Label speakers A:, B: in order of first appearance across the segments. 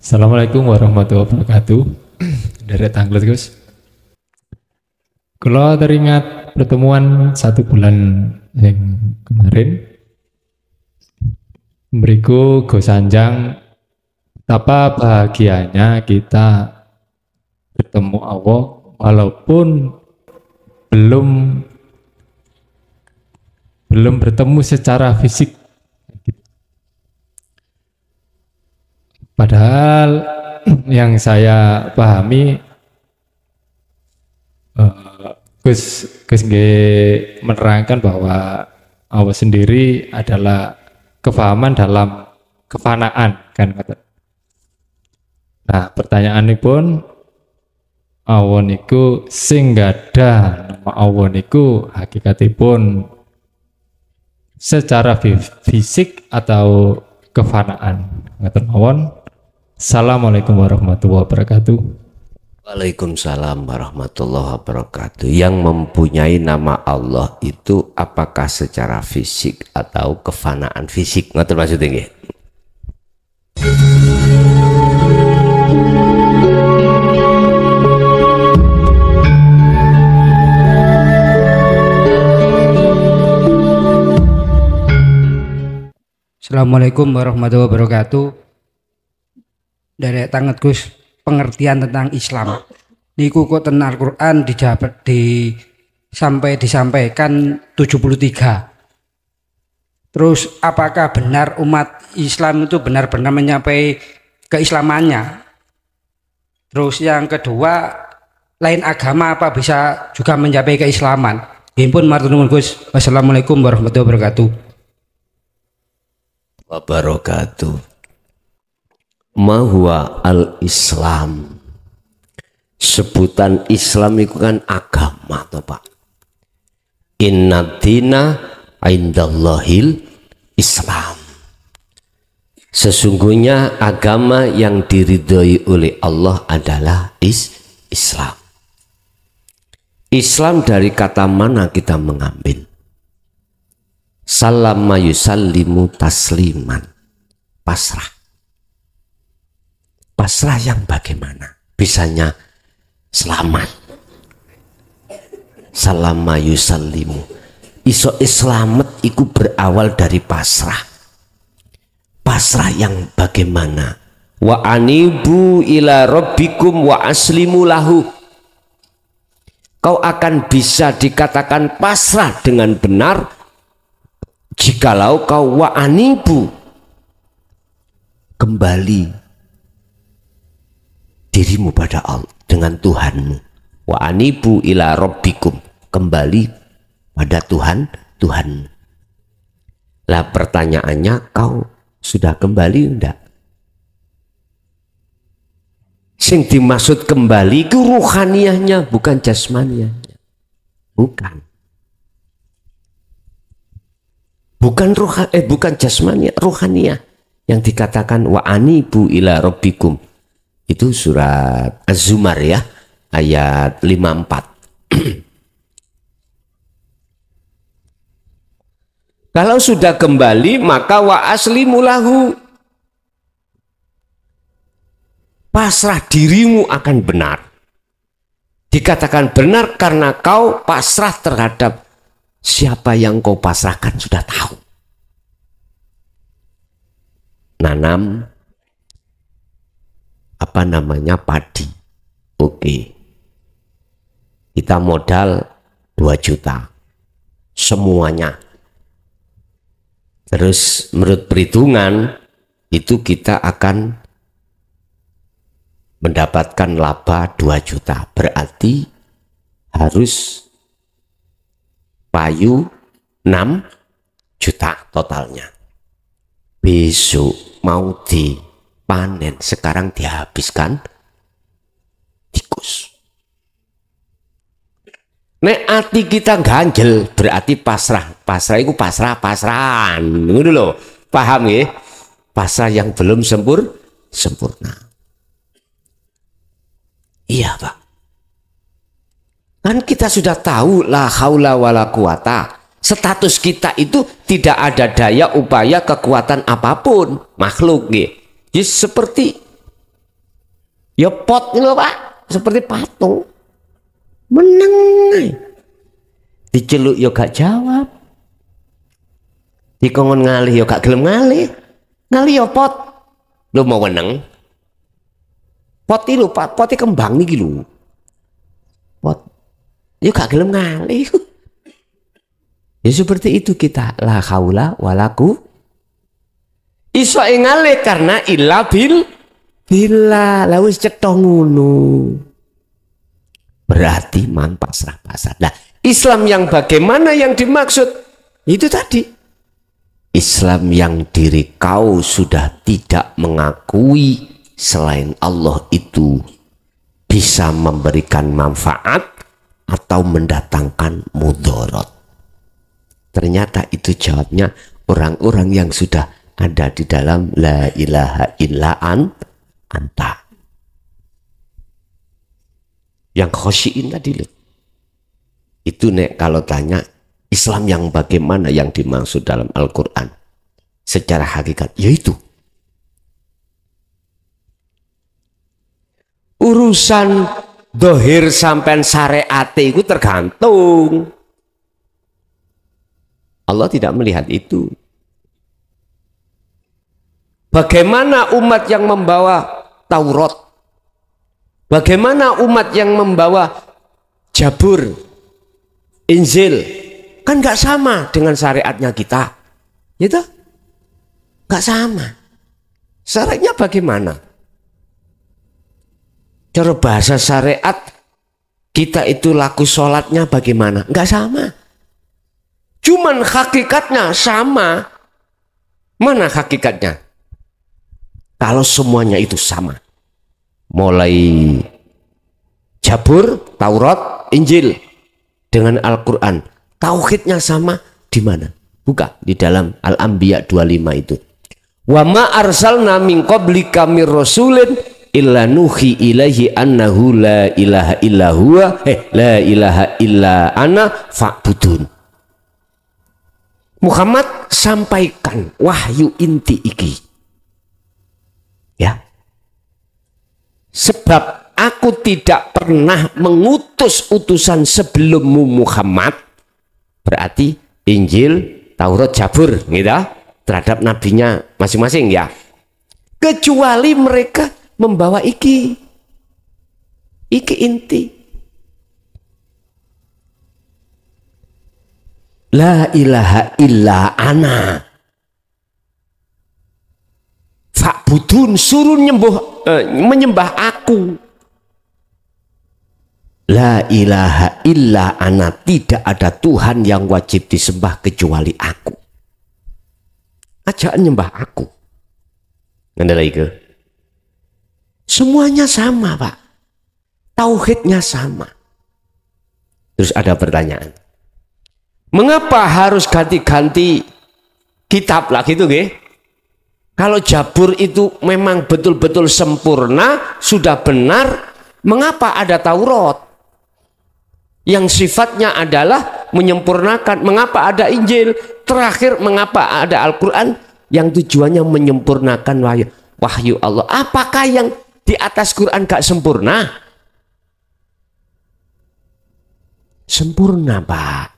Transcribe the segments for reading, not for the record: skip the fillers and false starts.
A: Assalamualaikum warahmatullahi wabarakatuh. Dari tanggal Gus. Kalau teringat pertemuan 1 bulan yang kemarin, beriku Gus Sanjang betapa bahagianya kita bertemu Allah walaupun belum bertemu secara fisik. Padahal yang saya pahami Gus menerangkan bahwa Allah sendiri adalah kefahaman dalam kefanaan kan. Nah, pertanyaan ini pun Allah niku sing gada nama Allah niku hakikatipun secara fisik atau kefanaan. Ngaten mawon. Assalamualaikum warahmatullahi wabarakatuh.
B: Waalaikumsalam warahmatullahi wabarakatuh. Yang mempunyai nama Allah itu apakah secara fisik atau kefanaan fisik? Ngaten maksudnya nggih?
C: Assalamualaikum warahmatullahi wabarakatuh. Dari tanget Gus, pengertian tentang Islam niku kok ten Al-Qur'an sampai disampaikan 73. Terus apakah benar umat Islam itu benar-benar mencapai keislamannya? Terus yang kedua, lain agama apa bisa juga mencapai keislaman? Impun matur nuwun Gus. Wassalamualaikum warahmatullahi
B: Wabarakatuh. Ma huwa al-Islam. Sebutan Islam itu kan agama toh Pak. Inna dina indallahil Islam. Sesungguhnya agama yang diridhoi oleh Allah adalah Islam. Islam dari kata mana kita mengambil? Salama yusallimu tasliman. Pasrah. Pasrah yang bagaimana? Bisanya selamat. Salama yusallimu. Iso islamet iku berawal dari pasrah. Pasrah yang bagaimana? Wa anibu ila rabbikum wa aslimu lahu. Kau akan bisa dikatakan pasrah dengan benar jikalau kau wa anibu, kembali dirimu pada Allah dengan Tuhanmu. Wa anibu ila rabbikum, kembali pada Tuhanmu. Lah pertanyaannya, kau sudah kembali enggak? Sing dimaksud kembali itu ruhaniyahnya, bukan jasmaniyahnya. Bukan jasmaniyah, ruhaniyah yang dikatakan wa anibu ila rabbikum. Itu surat Az-Zumar ya, ayat 54. Kalau sudah kembali maka wa aslimu lahu. Pasrah dirimu akan benar. Dikatakan benar karena kau pasrah terhadap siapa yang kau pasrahkan sudah tahu. Nanam padi. Oke. Kita modal 2 juta. Semuanya. Terus menurut perhitungan itu kita akan mendapatkan laba 2 juta. Berarti harus payu 6 juta totalnya. Besok mau panen, sekarang dihabiskan tikus. Nek ati kita ganjel berarti pasrah. Pasrah itu pasrahan. Ngono lho. Paham ya? Pasrah yang belum sempurna. Iya, Pak. Kan kita sudah tahu la haula wala quwata. Status kita itu tidak ada daya upaya kekuatan apapun makhluk. Seperti Ya pot lho Pak, seperti patung. Meneng. Diceluk ya gak jawab. Dikongkon ngalih ya gak gelem ngalih. Ngalih ya pot. Lho mau meneng. Pot iki lho Pak, pote kembang niki lho. Pot. Ya gak gelem ngalih. Ya seperti itu kita. La haula walaku. Iso ngalih karena illa bila lawis cetha ngono. Berarti man pasrah pasrah. Nah, Islam yang bagaimana yang dimaksud? Itu tadi. Islam yang diri kau sudah tidak mengakui selain Allah itu bisa memberikan manfaat atau mendatangkan mudarat. Ternyata itu jawabnya orang-orang yang sudah ada di dalam la ilaha illa anta. Yang khosyiin tadi loh. Itu nek kalau tanya Islam yang bagaimana yang dimaksud dalam Al-Quran secara hakikat, yaitu urusan dohir sampai syariat itu tergantung. Allah tidak melihat itu. Bagaimana umat yang membawa Taurat? Bagaimana umat yang membawa Zabur, Injil? Kan gak sama dengan syariatnya kita. Gitu? Gak sama. Syariatnya bagaimana? Cara bahasa syariat kita itu laku sholatnya bagaimana? Gak sama. Cuman hakikatnya sama. Mana hakikatnya? Kalau semuanya itu sama. Mulai Zabur, Taurat, Injil dengan Al-Quran. Tauhidnya sama di mana? Buka di dalam Al-Anbiya 25 itu. Wa ma arsalna min qablika mir rasulin illa nuhi ilaihi annahu la ilaha illa huwa la ilaha illa ana fa'budun. Muhammad sampaikan wahyu inti iki. Ya. Sebab aku tidak pernah mengutus utusan sebelummu Muhammad. Berarti Injil, Taurat, Zabur gitu, terhadap nabinya masing-masing ya. Kecuali mereka membawa iki inti. La ilaha illa ana. Fa'budun, suruh menyembah aku. La ilaha illa ana, tidak ada Tuhan yang wajib disembah kecuali aku. Ajak nyembah aku. Ngendalai ke? Semuanya sama Pak. Tauhidnya sama. Terus ada pertanyaan. Mengapa harus ganti-ganti kitab lah gitu nggih? Kalau Zabur itu memang betul-betul sempurna, sudah benar, mengapa ada Taurat? Yang sifatnya adalah menyempurnakan. Mengapa ada Injil? Terakhir, mengapa ada Al-Quran? Yang tujuannya menyempurnakan wahyu Allah. Apakah yang di atas Quran gak sempurna? Sempurna Pak.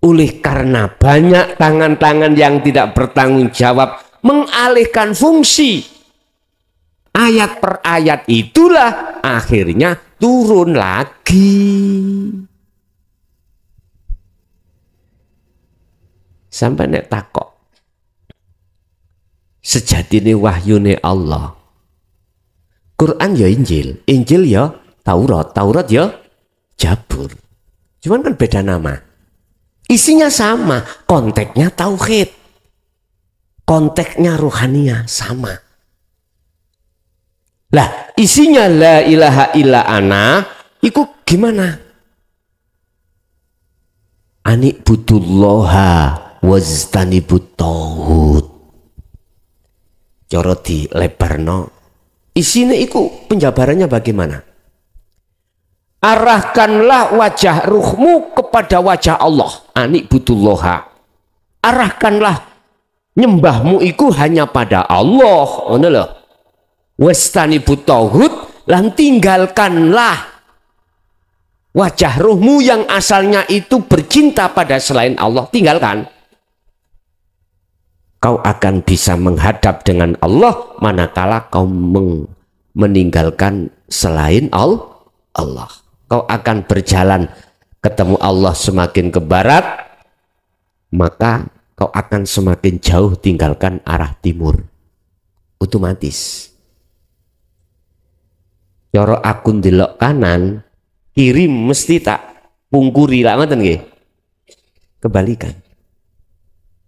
B: Oleh karena banyak tangan-tangan yang tidak bertanggung jawab mengalihkan fungsi ayat per ayat, itulah akhirnya turun lagi. Sampai nek takok sejatine wahyune Allah. Quran ya Injil, Injil ya Taurat, Taurat ya Zabur. Cuman kan beda nama. Isinya sama, konteksnya tauhid. Konteksnya rohania sama. Lah, isinya la ilaha illa ana, itu gimana? Ani'budullaha wajtanibut tauhid. Cara dilebarno. Isinya itu penjabarannya bagaimana? Arahkanlah wajah ruhmu kepada wajah Allah. Ani'budullaha. Arahkanlah nyembahmu itu hanya pada Allah. Wastanibut tauhid, Lan tinggalkanlah wajah ruhmu yang asalnya itu bercinta pada selain Allah, tinggalkan. Kau akan bisa menghadap dengan Allah manakala kau meninggalkan selain Allah. Kau akan berjalan ketemu Allah semakin ke barat, maka kau akan semakin jauh tinggalkan arah timur. Otomatis. Coro aku ndelok kanan, kiri mesti tak pungkuri lah, ngoten nggih. Kebalikan.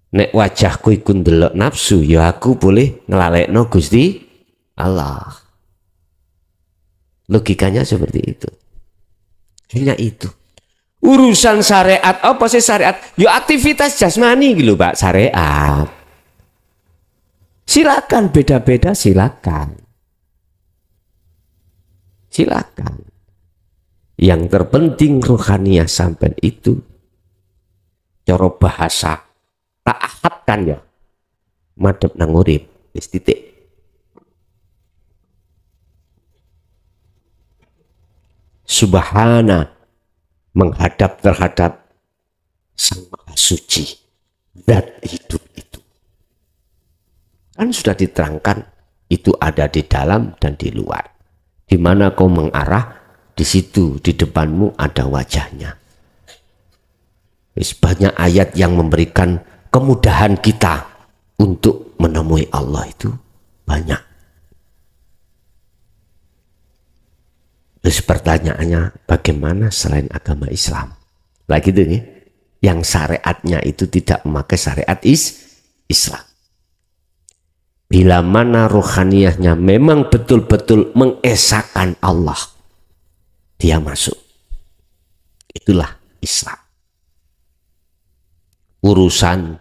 B: Nek wajahku iku ndelok nafsu, ya aku boleh ngelalekno Gusti Allah. Logikanya seperti itu. Hanya itu. Urusan syariat, apa sih syariat? Ya aktivitas jasmani gitu Pak, syariat. Silakan beda-beda, silakan. Silakan. Yang terpenting rohaniah sampai itu. Cara bahasa tak ahadkan ya. Madhep nang urip, wis titik. Subhana, menghadap terhadap Sang Maha Suci, zat hidup itu. Kan sudah diterangkan itu ada di dalam dan di luar. Di mana kau mengarah, di situ di depanmu ada wajahnya. Banyak ayat yang memberikan kemudahan kita untuk menemui Allah itu banyak. Terus pertanyaannya, bagaimana selain agama Islam? Lagi itu nih, yang syariatnya itu tidak memakai syariat Islam. Bila mana rohaniahnya memang betul-betul mengesahkan Allah, dia masuk. Itulah Islam. Urusan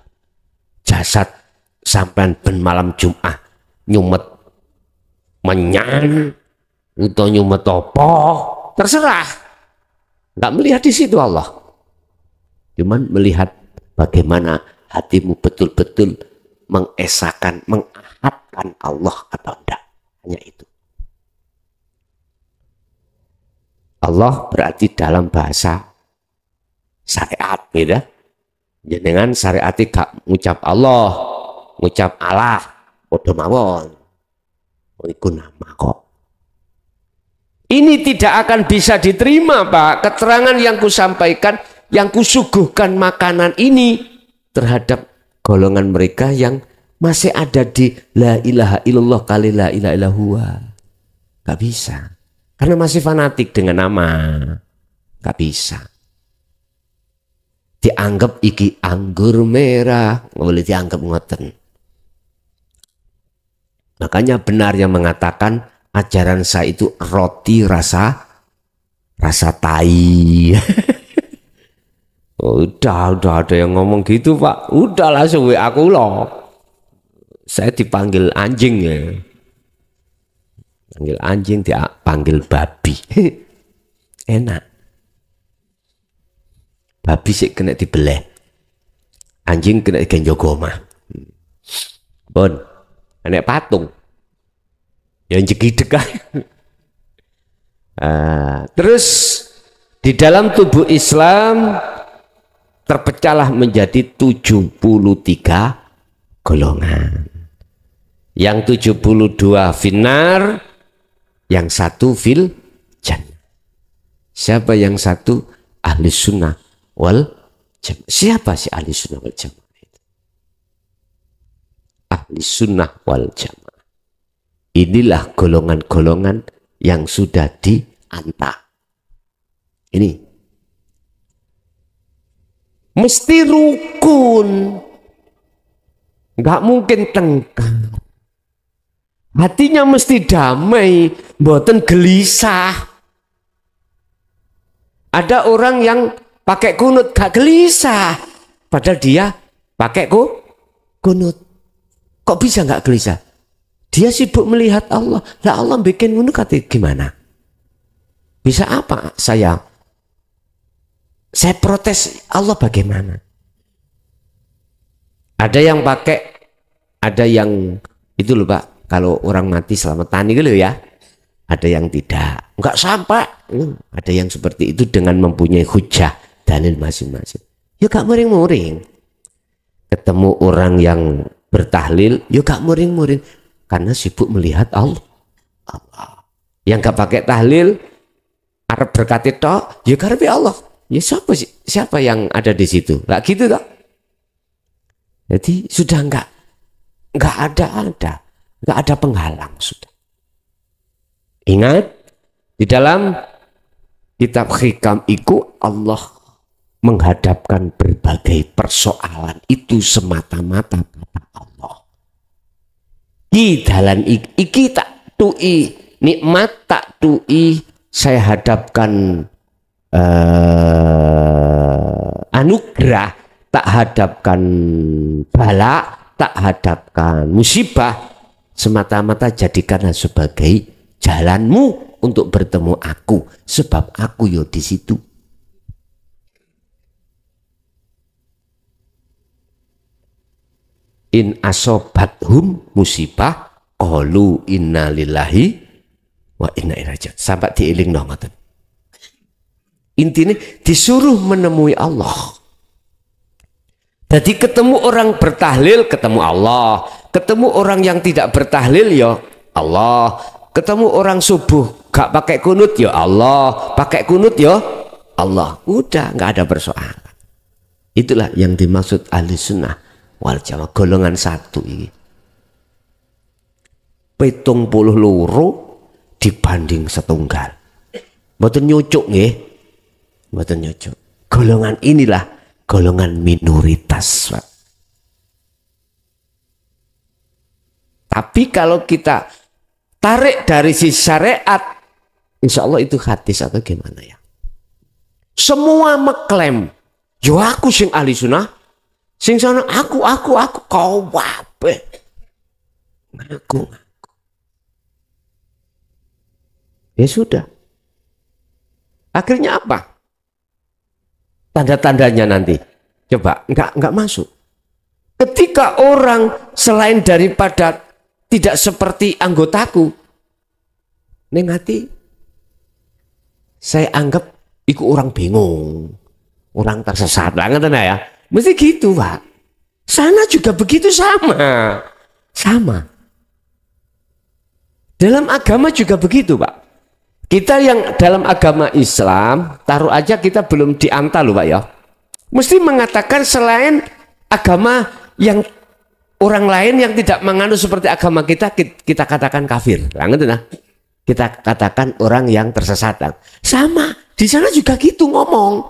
B: jasad sampai ben malam Jumat nyumet menyan atau nyumet apa, terserah. Nggak melihat di situ Allah. Cuman melihat bagaimana hatimu betul-betul mengesahkan, mengahadkan Allah atau enggak. Hanya itu. Allah berarti dalam bahasa syariat, beda. Jenengan syariat gak ngucap Allah, ngucap Allah, padha mawon. Iku nama kok. Ini tidak akan bisa diterima, Pak. Keterangan yang kusampaikan, yang kusuguhkan makanan ini terhadap golongan mereka yang masih ada di la ilaha illallah kali la ilaha illallah. Gak bisa. Karena masih fanatik dengan nama. Gak bisa. Dianggap iki anggur merah. Nggak boleh dianggap ngoten. Makanya benar yang mengatakan ajaran saya itu roti rasa tai. Udah ada yang ngomong gitu Pak. Udah langsung aku loh. Saya dipanggil anjing ya. Panggil anjing, dia panggil babi. Enak. Babi sih kena dibeleh. Anjing kena genjogoma. Bon, anak patung. Yang jegideg. Terus di dalam tubuh Islam terpecahlah menjadi 73 golongan. Yang 72 finnar, yang satu fil jannah. Siapa yang satu? Ahli sunnah wal jamaah. Siapa si ahli sunnah wal jamaah itu? Ahli sunnah wal jamaah. Inilah golongan-golongan yang sudah diantar. Ini mesti rukun, nggak mungkin tengkar. Hatinya mesti damai, mboten gelisah. Ada orang yang pakai kunut gak gelisah, padahal dia pakai kunut. Kok bisa nggak gelisah? Dia sibuk melihat Allah. Lah Allah bikin kunut kata gimana? Bisa apa saya protes Allah bagaimana? Ada yang pakai, ada yang itu loh Pak, kalau orang mati selamatan gitu ya. ada yang tidak, enggak sampai. Ada yang seperti itu dengan mempunyai hujah dalil masing-masing. Ya gak muring-muring. Ketemu orang yang bertahlil, ya gak muring-muring karena sibuk melihat Allah. Yang gak pakai tahlil, arep berkati tok, ya karepe Allah. Ya siapa yang ada di situ? Lah gitu toh. Jadi sudah enggak ada penghalang sudah. Ingat, di dalam kitab Hikam iku Allah menghadapkan berbagai persoalan itu semata-mata kata Allah. Di dalam iki tak tui nikmat, tak tui saya hadapkan anugerah, tak hadapkan bala, tak hadapkan musibah, semata-mata jadikanlah sebagai jalanmu untuk bertemu aku, sebab aku yo di situ. In asobathum musibah qalu inna lillahi wa inna ilaihi raji'un. Sampai diiling no ngoten. Intinya disuruh menemui Allah. Jadi ketemu orang bertahlil ketemu Allah, ketemu orang yang tidak bertahlil ya Allah, ketemu orang subuh gak pakai kunut ya Allah, pakai kunut ya Allah. Udah nggak ada persoalan. Itulah yang dimaksud ahli sunnah wal jamaah golongan satu ini. 70 loro dibanding setunggal. Mboten nyucuk nggih. Mboten nyucuk. Golongan inilah golongan minoritas. Tapi kalau kita tarik dari sisi syariat, insya Allah itu hadis atau gimana ya? Semua mengklaim, yo aku sing ahli sunnah, sing sana aku kau wabe, ngaku. Ya sudah. Akhirnya apa? Tanda-tandanya nanti. Coba, enggak masuk. Ketika orang selain daripada tidak seperti anggotaku, ning hati saya anggap iku orang bingung, orang tersesat banget ya. Mesti gitu, Pak. Sana juga begitu sama. Dalam agama juga begitu, Pak. Kita yang dalam agama Islam, taruh aja kita belum dianta loh Pak ya. Mesti mengatakan selain agama yang orang lain yang tidak menganut seperti agama kita katakan kafir. Nah, kita katakan orang yang tersesat. Sama, di sana juga gitu ngomong.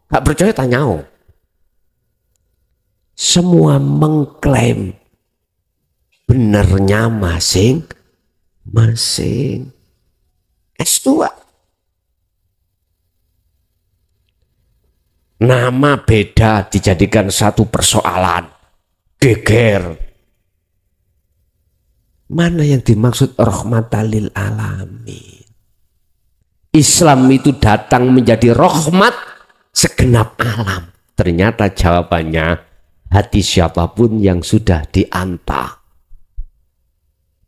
B: Gak percaya tanya. Semua mengklaim benernya masing-masing. S2 nama beda dijadikan satu persoalan geger. Mana yang dimaksud rahmatan lil alamin? Islam itu datang menjadi rahmat segenap alam. Ternyata jawabannya hati siapapun yang sudah dianta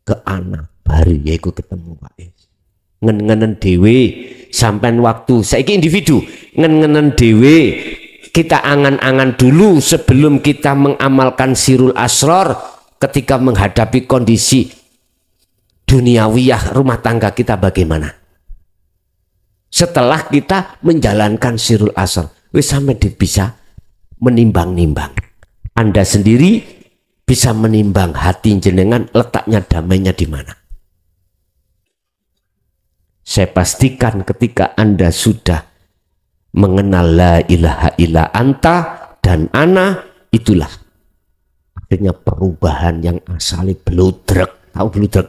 B: ke anak baru yaitu ketemu Pak ngen-ngenen dewe sampai waktu saiki individu ngen-ngenen dewe kita angan-angan dulu sebelum kita mengamalkan sirul asror ketika menghadapi kondisi duniawiyah rumah tangga kita bagaimana setelah kita menjalankan sirul asror wis sampai bisa menimbang-nimbang Anda sendiri bisa menimbang hati jenengan letaknya damainya di mana. Saya pastikan ketika Anda sudah mengenal la ilaha illa anta dan ana, itulah akhirnya perubahan yang asali bludrek, tahu bludrek,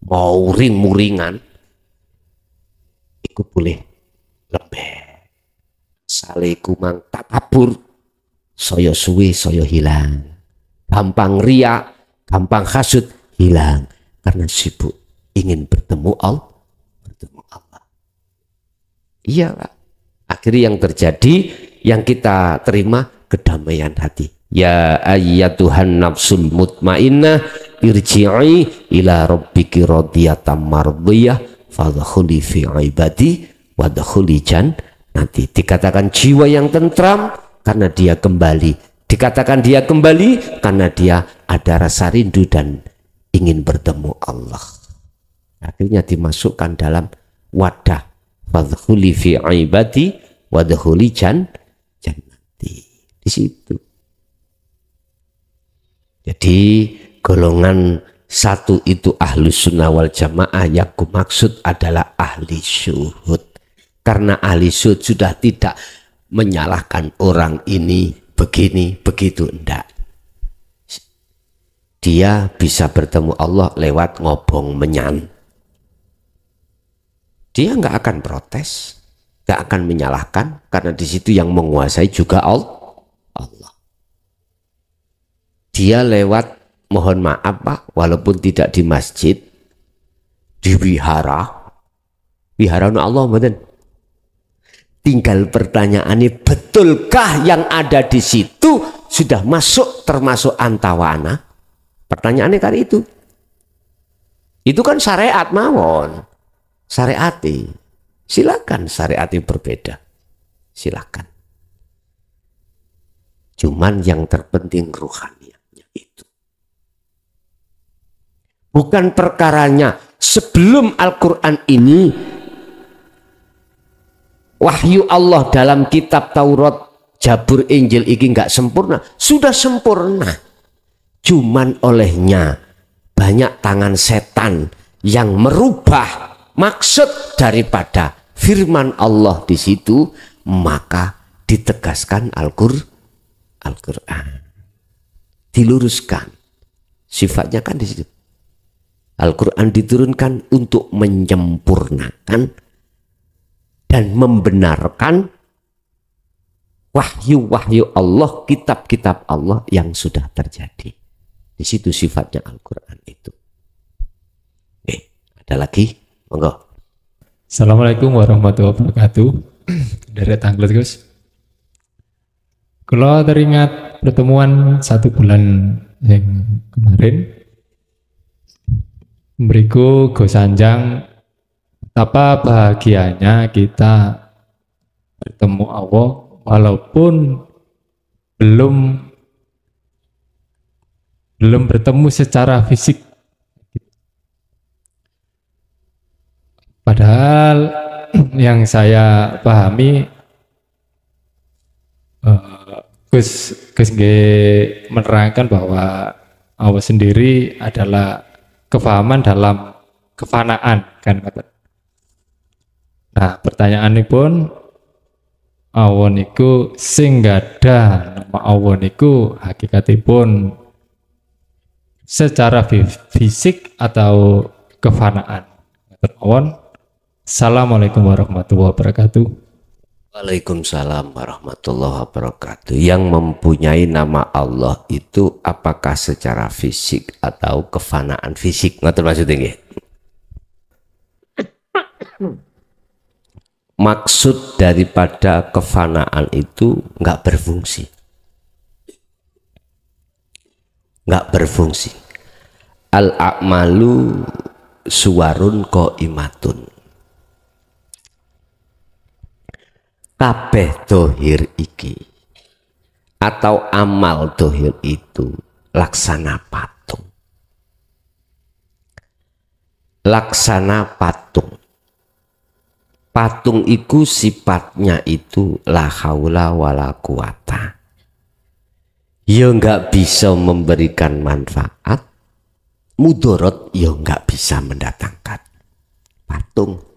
B: muring-muringan, itu boleh lebih. Saliku mang takabur, soyo suwi, soyo hilang. Gampang riak, gampang hasud, hilang. Karena sibuk ingin bertemu Allah. Iya Pak. Akhirnya yang terjadi yang kita terima kedamaian hati. Ya ayyatuhan nafsul mutmainnah irji'i ila rabbiki radiyatan mardiyah fadkhuli fi ibadi wadkhuli jannati. Dikatakan jiwa yang tentram karena dia kembali. Dikatakan dia kembali karena dia ada rasa rindu dan ingin bertemu Allah. Akhirnya dimasukkan dalam wadah fadkhuli fi ibadi wadkhuli jannati. Di situ. Jadi golongan satu itu ahlu sunnah wal jamaah, yang kumaksud adalah ahli syuhud. Karena ahli syuhud sudah tidak menyalahkan orang ini begini begitu, enggak. Dia bisa bertemu Allah lewat ngobong menyan. Dia nggak akan protes, nggak akan menyalahkan, karena di situ yang menguasai juga Allah. Dia lewat mohon maaf Pak, walaupun tidak di masjid, di wihara Allah betul. Tinggal pertanyaannya, betulkah yang ada di situ sudah masuk termasuk antawana? Pertanyaannya kan itu. Itu kan syariat mawon. Syariati. Silakan syariati berbeda. Silakan. Cuman yang terpenting ruhaniatnya itu. Bukan perkaranya sebelum Al-Quran ini wahyu Allah dalam kitab Taurat, Jabur, Injil ini nggak sempurna. Sudah sempurna. Cuman olehnya banyak tangan setan yang merubah maksud daripada firman Allah di situ, maka ditegaskan Al-Quran. Diluruskan. Sifatnya kan di situ. Al-Quran diturunkan untuk menyempurnakan dan membenarkan wahyu-wahyu Allah, kitab-kitab Allah yang sudah terjadi. Di situ sifatnya Al-Quran itu. Oke, ada lagi? Monggo.
A: Assalamualaikum warahmatullahi wabarakatuh. Dari tanggal Gus. Kalau teringat pertemuan 1 bulan yang kemarin, beriku Go Sanjang betapa bahagianya kita bertemu Allah walaupun belum bertemu secara fisik. Padahal yang saya pahami Gus menerangkan bahwa Allah sendiri adalah kefahaman dalam kefanaan kan. Nah, pertanyaan ini pun Allah niku sing gadah nama Allah niku hakikatipun secara fisik atau kefanaan. Assalamualaikum warahmatullahi wabarakatuh.
B: Waalaikumsalam warahmatullahi wabarakatuh. Yang mempunyai nama Allah itu apakah secara fisik atau kefanaan fisik? Ngerti maksudnya nggih? Maksud daripada kefanaan itu nggak berfungsi. Nggak berfungsi. Al-a'malu suwarun qaimatun. Kabeh dohir iki atau amal dohir itu laksana patung. Laksana patung. Patung iku sifatnya itu la haula wala quwata. Ya nggak bisa memberikan manfaat, mudorot ya nggak bisa mendatangkan. Patung.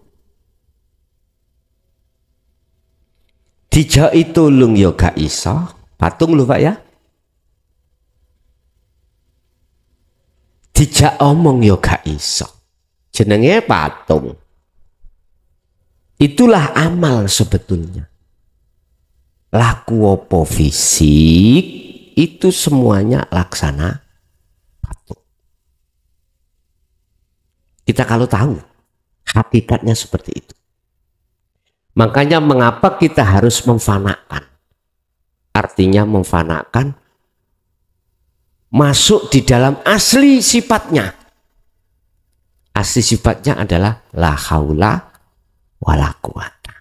B: Dijai tulung ya gak iso. Patung lho Pak ya. Dijak omong ya gak iso. Jenenge patung. Itulah amal sebetulnya. Laku opo fisik itu semuanya laksana patung. Kita kalau tahu hakikatnya seperti itu. Makanya mengapa kita harus memfanakan? Artinya memfanakan masuk di dalam asli sifatnya. Asli sifatnya adalah la haula wala quwata.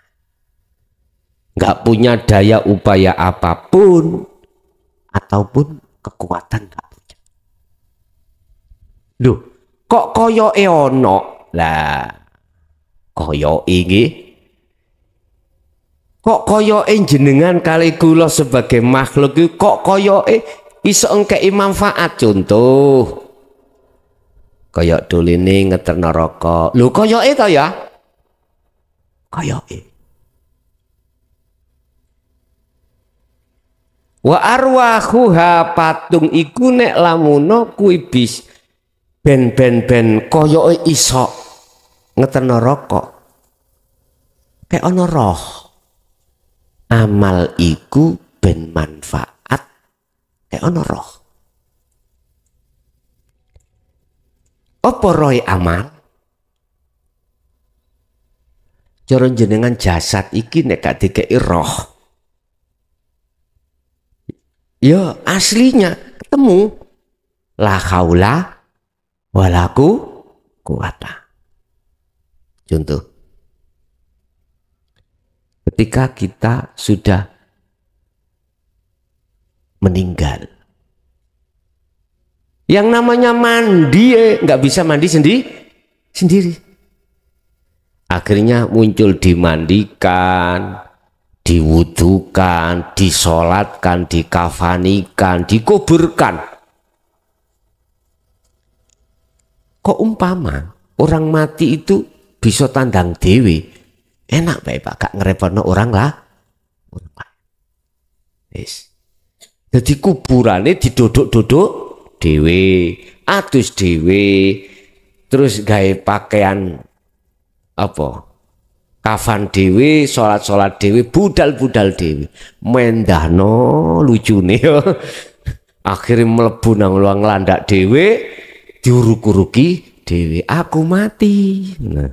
B: Nggak punya daya upaya apapun ataupun kekuatan nggak punya. Loh, kok koyoke ono? Lah, koyoke nggih. Kok koyoke jenengan kali kula sebagai makhluk iki kok koyoke iso engkei manfaat. Contoh koyok doline ngeterno rokok. Lho koyoke to ya? Koyoke. Wa arwahuha patung iku nek lamuno kuwi bis ben koyoke iso ngeterno rokok. Kayak ono roh. Amal iku ben manfaat kayak ono roh. Apa roh amal? Cara jenengan jasad iki nek gak dikei roh. Ya aslinya ketemu la haula wala quwata. Contoh, ketika kita sudah meninggal, yang namanya mandi nggak bisa mandi sendiri. Akhirnya muncul dimandikan, diwudukan, disolatkan, dikafanikan, dikuburkan. Kok umpama orang mati itu bisa tandang dewi, enak baik Pak, gak ngerepotno orang lah. Yes. Jadi kuburane didodok-dodok dewe, atus dewe, terus gawe pakaian apa? Kafan dewe, sholat dewe, budal dewe, mendahno lucune yo. Akhirnya mlebu nang luang landak dewe, diuruk-uruki dewe, aku mati. Nah.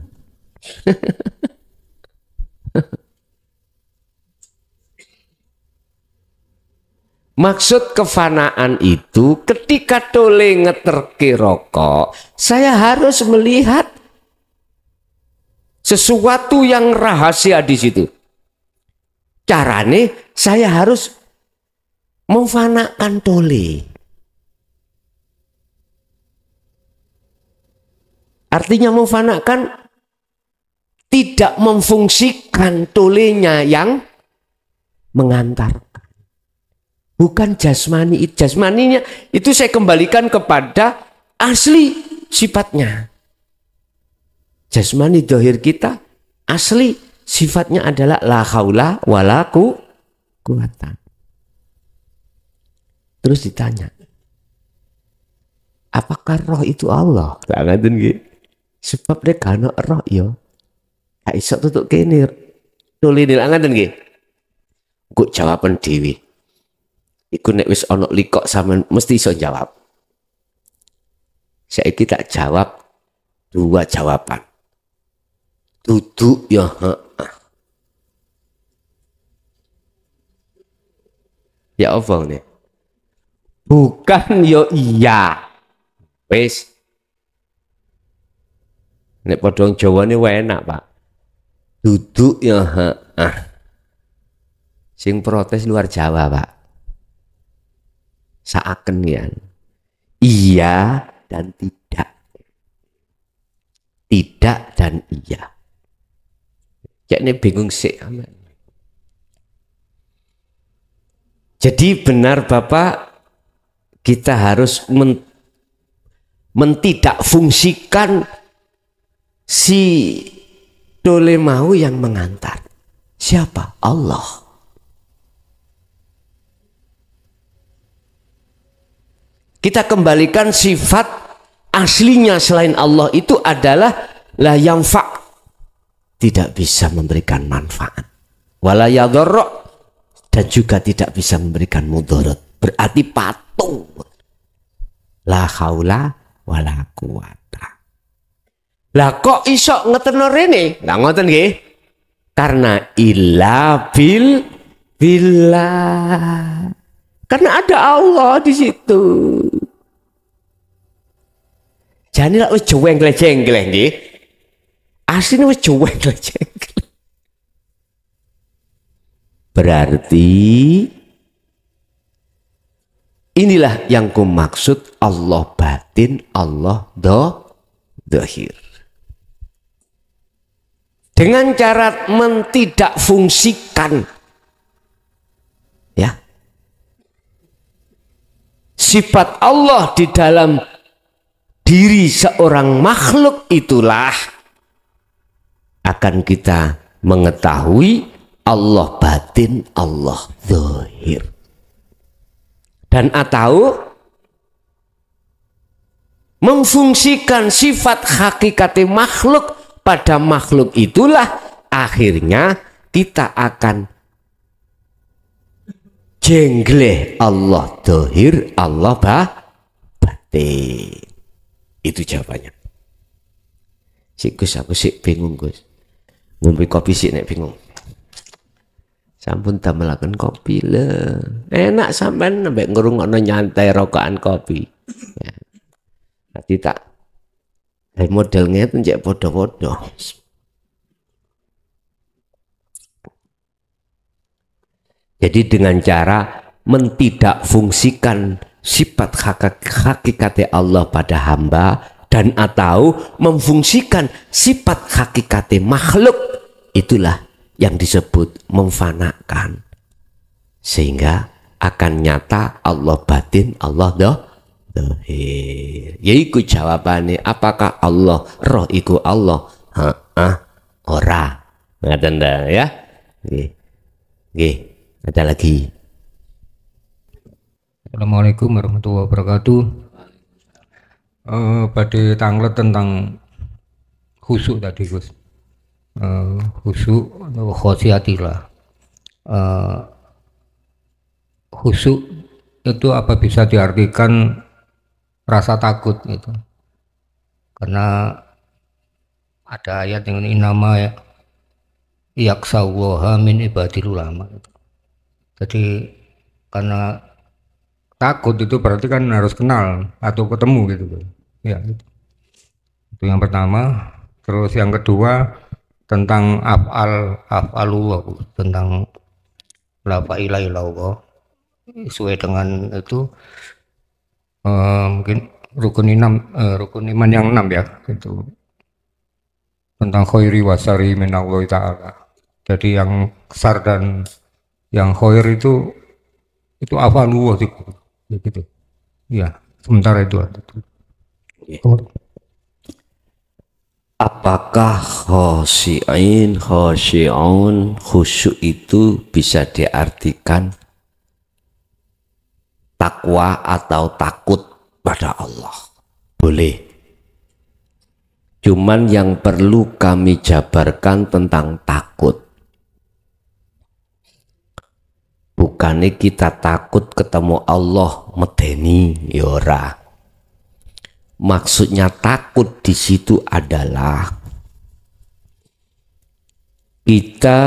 B: Maksud kefanaan itu ketika tole ngeterke rokok, saya harus melihat sesuatu yang rahasia di situ. Carane saya harus memfanakan tole. Artinya memfanakan tidak memfungsikan tolenya yang mengantarkan. Bukan jasmani. Jasmaninya itu saya kembalikan kepada asli sifatnya. Jasmani dohir kita asli sifatnya adalah la haula wala quwata. Terus ditanya, apakah roh itu Allah? Ngaten nggih. Sebab nek ana roh ya gak iso tutuk kene. Tuline ngaten nggih. Kok jawaban dhewe. Iku nek wis ana likok sampean mesti iso jawab. Saiki tak jawab dua jawaban. Duduk ya heeh. Ya apa nih? Bukan yo iya. Wis. Nek padha Jawane wae enak, Pak. Duduk ya heeh. Sing protes luar Jawa, Pak. Saaken ya. Iya dan tidak. Tidak dan iya. Kayaknya bingung sih. Jadi benar Bapak, kita harus mentidak fungsikan si dole mau yang mengantar. Siapa? Allah. Kita kembalikan sifat aslinya selain Allah itu adalah la yanfa', tidak bisa memberikan manfaat, wala yadharra, dan juga tidak bisa memberikan mudarat. Berarti patung. La haula wala quwata. Lah kok iso ngeterno rene? Lah ngoten nggih. Karena illa billah. Karena ada Allah di situ. Jane lak wis jenggleh-jenggleh nggih. Asline wis jenggleh-jenggleh. Berarti inilah yang kumaksud Allah batin, Allah dohir. Dengan cara tidak fungsikan ya sifat Allah di dalam diri seorang makhluk, itulah akan kita mengetahui Allah batin, Allah zahir. Dan atau memfungsikan sifat hakikat makhluk pada makhluk, itulah akhirnya kita akan jenggleh Allah zahir, Allah batin. Itu jawabannya. Si Gus, aku sih bingung Gus. Ngombe kopi sih nek bingung. Sampun damelaken kopi le. Enak sampean nembek ngrungokno nyantai rokokan kopi. Ya. Nanti tak modelnya itu njek podo-podo. Jadi dengan cara mentidakfungsikan sifat hakikat Allah pada hamba dan atau memfungsikan sifat hakikat makhluk, itulah yang disebut memfanakan, sehingga akan nyata Allah batin, Allah zahir. Yaiku jawabannya, apakah Allah roh iku Allah? Ora. Ngaten ya. Nggih. Ada lagi.
C: Assalamualaikum warahmatullahi wabarakatuh. Pada tanglet tentang khusyuk tadi Gus. Khusyuk atau khosiatillah. Khusyuk itu apa bisa diartikan rasa takut gitu? Karena ada ayat dengan inama yaksawaha min ibadil ulama. Jadi karena takut itu berarti kan harus kenal atau ketemu gitu. Ya, gitu. Itu yang pertama. Terus yang kedua tentang af'alullah, tentang la ilaha illallah. Sesuai dengan itu mungkin rukun iman yang 6 ya, gitu. Tentang khairi wasari minallahi ta'ala. Jadi yang besar dan yang khair itu afalullah gitu. Ya, sementara itu.
B: Apakah khosyi'un khusyuk itu bisa diartikan takwa atau takut pada Allah? Boleh. Cuman yang perlu kami jabarkan tentang takut, bukannya kita takut ketemu Allah medeni yora. Maksudnya takut di situ adalah kita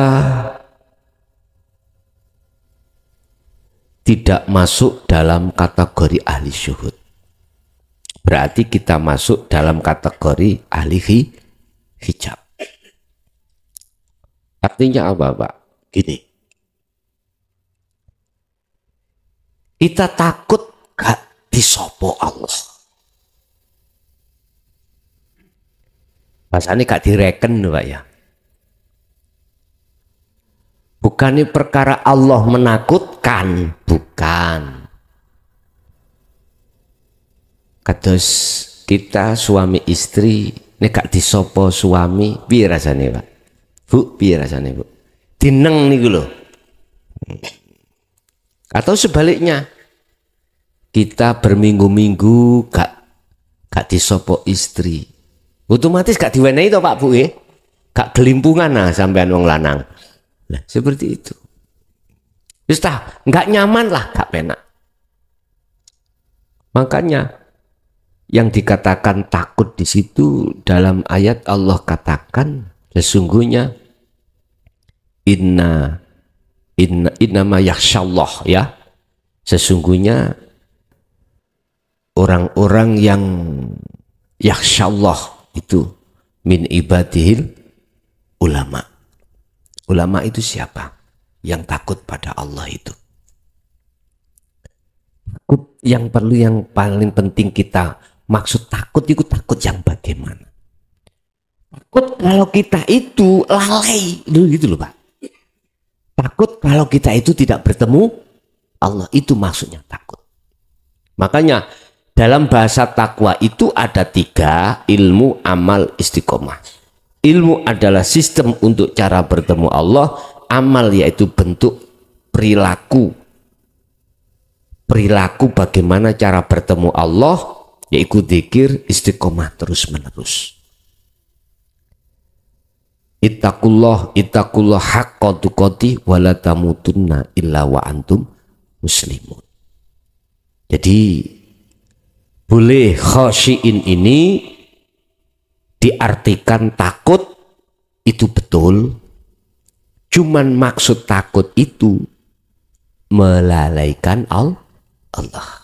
B: tidak masuk dalam kategori ahli syuhud. Berarti kita masuk dalam kategori ahli hijab. Artinya apa, Pak? Gini. Kita takut gak disopo Allah. Bahasanya gak direken, Pak ya. Bukan ini perkara Allah menakutkan, bukan. Kados kita suami istri, ini gak disopo suami, piye rasane, Pak? Bu, piye rasane, Bu? Dineng niku lho. Atau sebaliknya, kita berminggu-minggu gak disopo istri, otomatis gak diwenehi to Pak Bu gak gelimpungan nah sampean wong lanang. Nah, seperti itu. Wis tah, gak nyaman lah, gak penak. Makanya yang dikatakan takut di situ dalam ayat Allah katakan sesungguhnya innama yakhsyallah ya. Sesungguhnya orang-orang yakhsyallah itu min ibadihil ulama. Ulama itu siapa? Yang takut pada Allah itu. Takut yang perlu, yang paling penting kita maksud takut itu takut yang bagaimana? Takut kalau kita itu lalai dulu gitu loh Pak. Takut kalau kita itu tidak bertemu Allah, itu maksudnya takut. Makanya dalam bahasa takwa itu ada 3, ilmu, amal, istiqomah. Ilmu adalah sistem untuk cara bertemu Allah, amal yaitu bentuk perilaku. Perilaku bagaimana cara bertemu Allah, yaitu dzikir, istiqomah terus menerus. Ittaqullah haqqa tuqatih wa la tamutunna illa wa antum muslimun. Jadi boleh khasyiin ini diartikan takut itu betul, cuman maksud takut itu melalaikan Allah.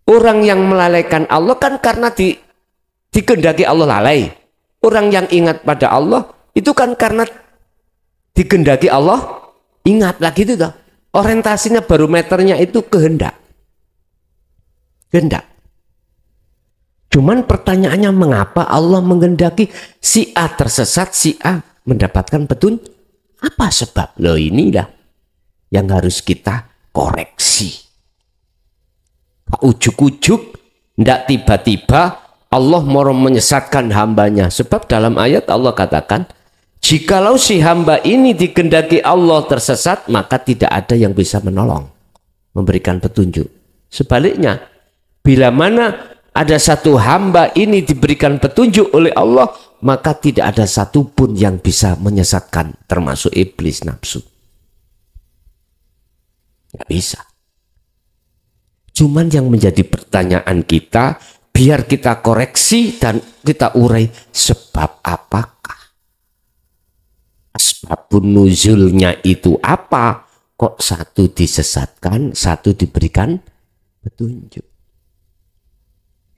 B: Orang yang melalaikan Allah kan karena dikehendaki Allah lalai. Orang yang ingat pada Allah itu kan karena dikehendaki Allah ingat lagi itu toh. Orientasinya, barometernya itu kehendak. Kehendak. Cuman pertanyaannya, mengapa Allah menghendaki si A tersesat, si A mendapatkan petunjuk? Apa sebab? Loh, inilah yang harus kita koreksi. Ujuk-ujuk, tidak tiba-tiba Allah mau menyesatkan hambanya. Sebab dalam ayat Allah katakan, jikalau si hamba ini dikehendaki Allah tersesat, maka tidak ada yang bisa menolong, memberikan petunjuk. Sebaliknya, bila mana ada satu hamba ini diberikan petunjuk oleh Allah, maka tidak ada satupun yang bisa menyesatkan, termasuk iblis nafsu. Tidak bisa. Cuman yang menjadi pertanyaan kita, biar kita koreksi dan kita urai, sebab apakah? Asbabun nuzulnya itu apa? Kok satu disesatkan, satu diberikan petunjuk?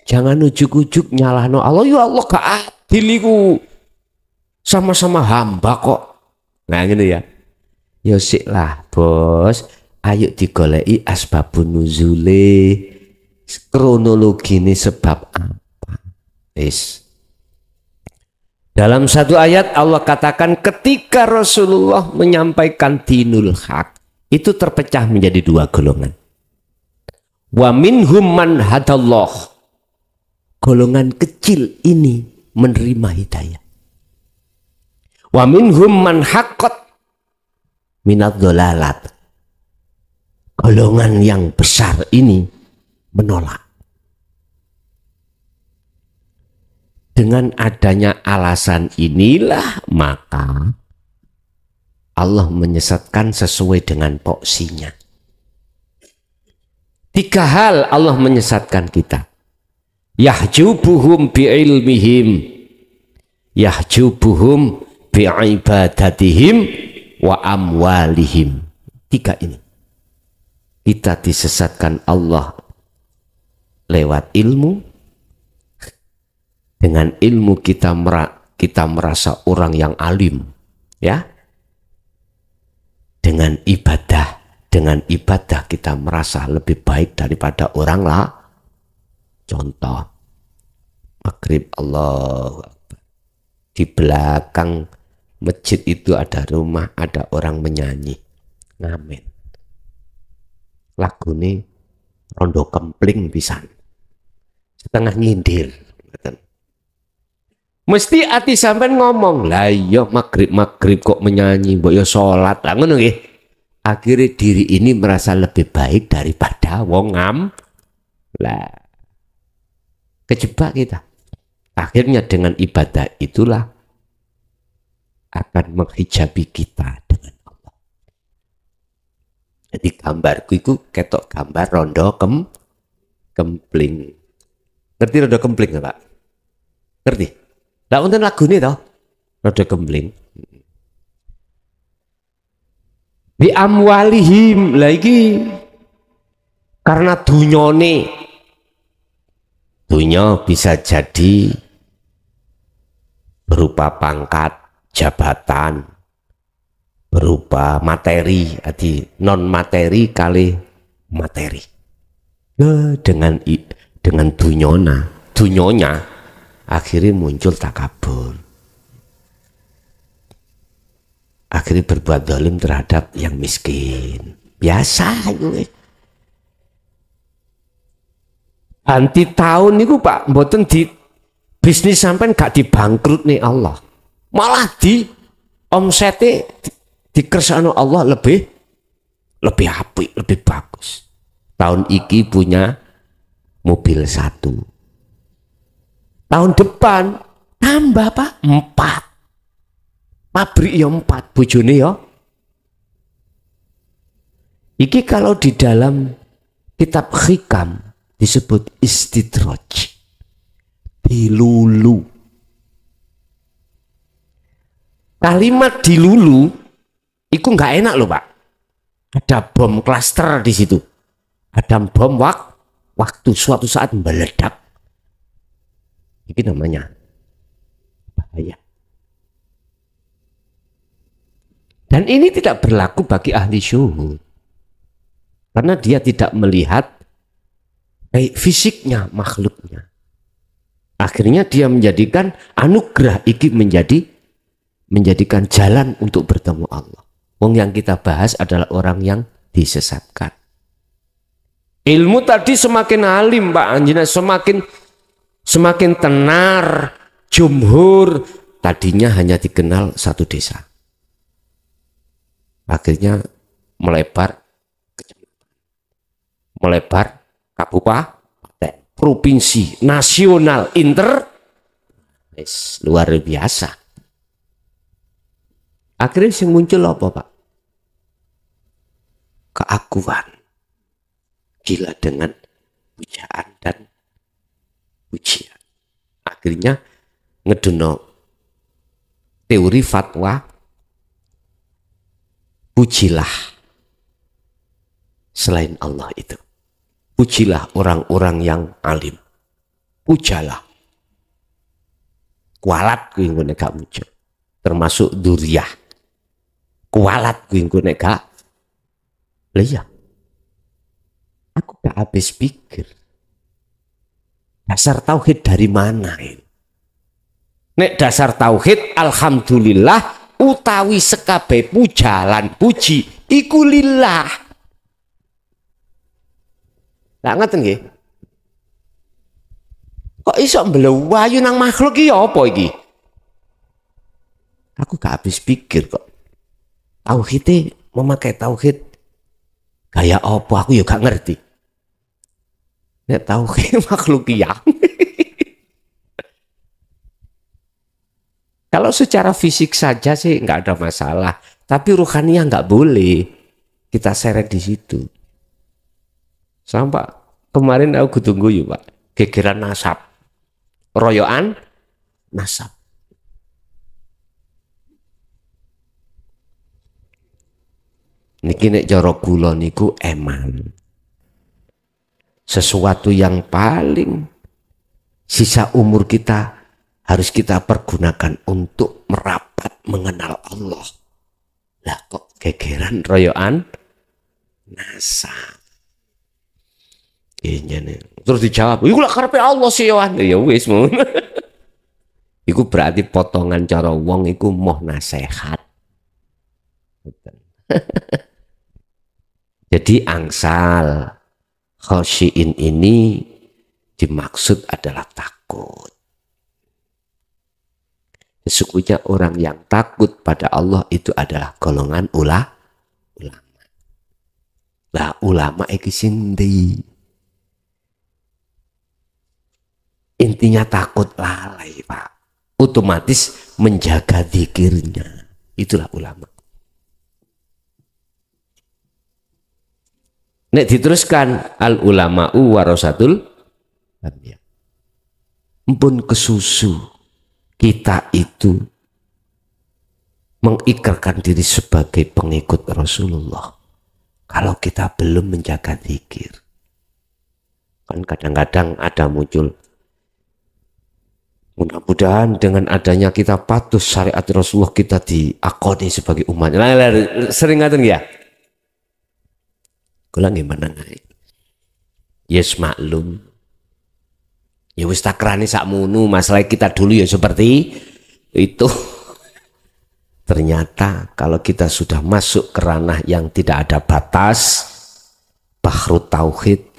B: Jangan ujuk-ujuk nyalahno Allah. Ya Allah gak adil iku. Sama-sama hamba kok. Nah gitu ya. Ya sik lah bos. Ayo digoleki asbabun nuzule. Kronologi ini sebab apa? Dalam satu ayat Allah katakan ketika Rasulullah menyampaikan dinul haq, itu terpecah menjadi 2 golongan. Wa minhum man hadallah. Golongan kecil ini menerima hidayah. Wa minhum man haqqat minadh dhalalat. Golongan yang besar ini menolak. Dengan adanya alasan inilah maka Allah menyesatkan sesuai dengan porsinya. 3 hal Allah menyesatkan kita. Yahjubuhum bi'ilmihim, yahjubuhum bi'ibadatihim wa amwalihim. 3 ini. Kita disesatkan Allah lewat ilmu. Dengan ilmu kita merasa orang yang alim, ya. Dengan ibadah kita merasa lebih baik daripada orang lah. Contoh, maghrib Allah, di belakang masjid itu ada rumah, ada orang menyanyi, ngamen. Lagu ini rondo kempling pisan, setengah nyindir. Mesti hati sampean ngomong, lah iya maghrib kok menyanyi, mbok yo salat. Lah ngono nggih. Akhirnya diri ini merasa lebih baik daripada wong ngam. Lah kejebak kita. Akhirnya dengan ibadah itulah akan menghijabi kita dengan Allah. Jadi gambarku itu ketok gambar rondo kempling. Ngerti rondo kempling nggak Pak? Ngerti? Lah untuk lagu ini toh rodo kempling. Bi amwalihim lagi karena Dunia bisa jadi berupa pangkat, jabatan, berupa materi, non materi kali materi. Dengan dunyonya akhirnya muncul takabur. Akhirnya berbuat zalim terhadap yang miskin. Biasa itu. Anti tahun niku Pak, mboten di bisnis sampean gak dibangkrut nih Allah. Malah di omsete dikersakno Allah lebih apik, lebih bagus. Tahun iki punya mobil 1. Tahun depan tambah Pak 4. Pabrik ya 4, bojone ya. Iki kalau di dalam kitab Hikam disebut istidraj, dilulu. Kalimat dilulu itu nggak enak loh Pak. Ada bom klaster di situ. Ada bom waktu suatu saat meledak. Ini namanya bahaya. Dan ini tidak berlaku bagi ahli syuhud. Karena dia tidak melihat baik fisiknya, makhluknya. Akhirnya dia menjadikan anugerah iki menjadikan jalan untuk bertemu Allah. Wong yang kita bahas adalah orang yang disesatkan. Ilmu tadi semakin alim Pak Anjina, semakin tenar, jumhur. Tadinya hanya dikenal satu desa. Akhirnya melebar kabupaten, provinsi, nasional, luar biasa. Akhirnya yang muncul apa Pak? Keakuan, gila dengan pujaan dan pujian. Akhirnya ngedono teori fatwa, pujilah selain Allah itu. Pujilah orang-orang yang alim. Pujalah. Kualat kuwi engko nek gak muja. Termasuk duriyah. Kualat kuwi engko nek gak. Lah iya. Aku gak habis pikir. Dasar tauhid dari mana ini? Nek dasar tauhid alhamdulillah utawi sekabe pujalan puji iku lillah. Lah ngeten nggih. Kok iso mblewayu nang makhluk iki apa iki? Aku gak habis pikir kok. Tauhid memakai tauhid gaya apa aku ya gak ngerti. Nek tauhid makhluk ya. Kalau secara fisik saja sih nggak ada masalah, tapi ruhaniah nggak boleh kita seret di situ. Sampai kemarin aku tunggu yuk Pak, gegeran nasab, royoan nasab. Niki nek cara kula niku eman. Sesuatu yang paling sisa umur kita harus kita pergunakan untuk merapat mengenal Allah. Lah kok gegeran royoan nasab. Terus dijawab, iku lak karepe Allah sih ya wis mun. Iku berarti potongan cara wong iku moh nasihat. Jadi angsal khosyin ini dimaksud adalah takut. Sesungguhnya orang yang takut pada Allah itu adalah golongan ulama. Lah ulama iki sindi. Intinya takut lalai Pak. Otomatis menjaga zikirnya. Itulah ulama. Nek diteruskan al ulama'u warasatul anbiya. Empun kesusu kita itu mengikrarkan diri sebagai pengikut Rasulullah. Kalau kita belum menjaga zikir. Kan kadang-kadang ada muncul Mudah-mudahan dengan adanya kita patuh syariat Rasulullah, kita diakoni sebagai umat. Sering ngaten ya. Kula nggih meneng ae. Yes maklum. Ya wis takrani sakmono, masalah kita dulu ya seperti itu. Ternyata kalau kita sudah masuk ke ranah yang tidak ada batas, bahrut tauhid,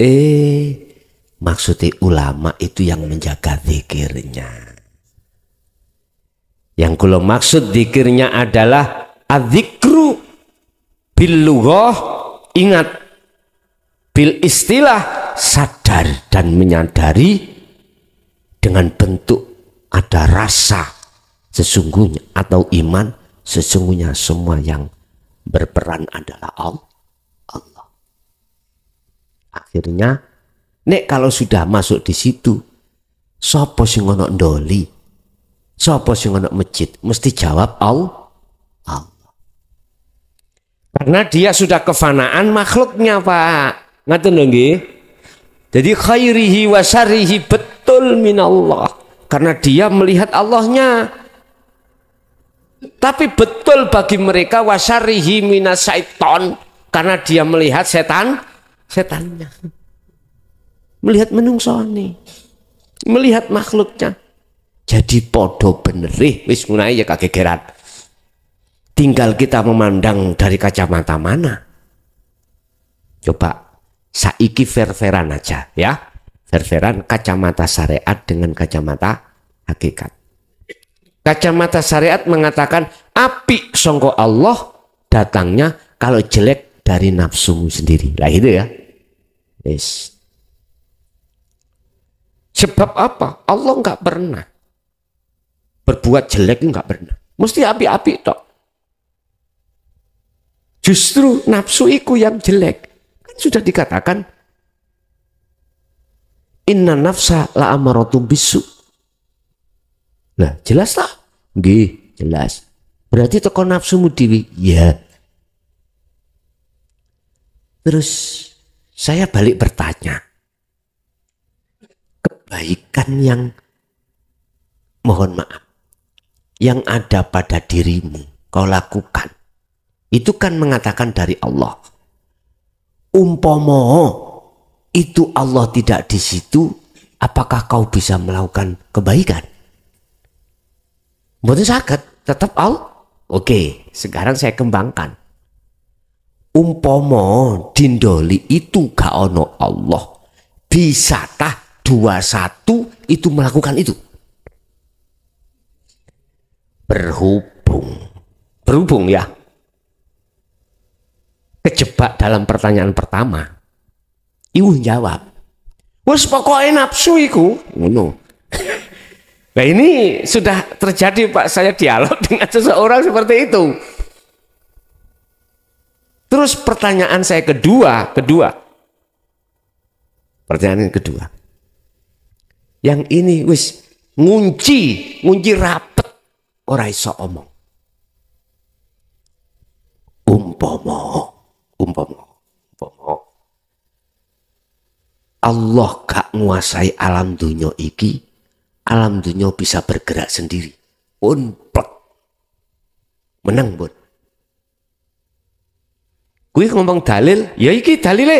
B: maksudnya ulama itu yang menjaga zikirnya. Yang kalau maksud zikirnya adalah adzikru bil lughah, ingat, bil istilah, sadar dan menyadari dengan bentuk ada rasa sesungguhnya atau iman sesungguhnya semua yang berperan adalah Allah. Akhirnya nek kalau sudah masuk di situ, sapa sing ono ndoli, sapa sing ono masjid, mesti jawab Allah. Karena dia sudah kefanaan makhluknya, Pak. Ngaten lho nggih. Jadi khairihi wa syarrihi betul minallah. Karena dia melihat Allahnya. Tapi betul bagi mereka wa syarrihi minasyaiton. Karena dia melihat setannya. Melihat menungsoni. Melihat makhluknya. Jadi podo benerih wis mulai ya kagegeran. Tinggal kita memandang dari kacamata mana. Coba saiki fair-fairan aja ya. Fair-fairan kacamata syariat dengan kacamata hakikat. Kacamata syariat mengatakan apik sangka Allah datangnya, kalau jelek dari nafsumu sendiri. Lah itu ya. Yes. Sebab apa? Allah nggak pernah berbuat jelek, nggak pernah. Mesti api-api tok. Justru nafsu iku yang jelek. Kan sudah dikatakan inna nafsa la amaratum bisu. Nah, jelas tak? Nggih, jelas. Berarti teko nafsumu dhewe. Ya. Terus saya balik bertanya. Kebaikan yang, mohon maaf, yang ada pada dirimu kau lakukan, itu kan mengatakan dari Allah. Umpomo itu Allah tidak di situ, apakah kau bisa melakukan kebaikan? Mboten saged, tetap Allah. Oke, sekarang saya kembangkan. Umpomo dindoli itu gak ono Allah, bisa tah 21 itu melakukan itu? Berhubung ya. Kejebak dalam pertanyaan pertama. Ibu jawab, wes pokoknya nafsu iku ngono. Nah ini sudah terjadi, Pak, saya dialog dengan seseorang seperti itu. Terus pertanyaan saya kedua. Pertanyaan kedua. Yang ini wis ngunci rapet ora iso omong. Umpama Allah gak nguasai alam dunia iki, alam dunia bisa bergerak sendiri. Pun plek. Menang, Bun. Kuwi ngomong dalil, ya iki dalile.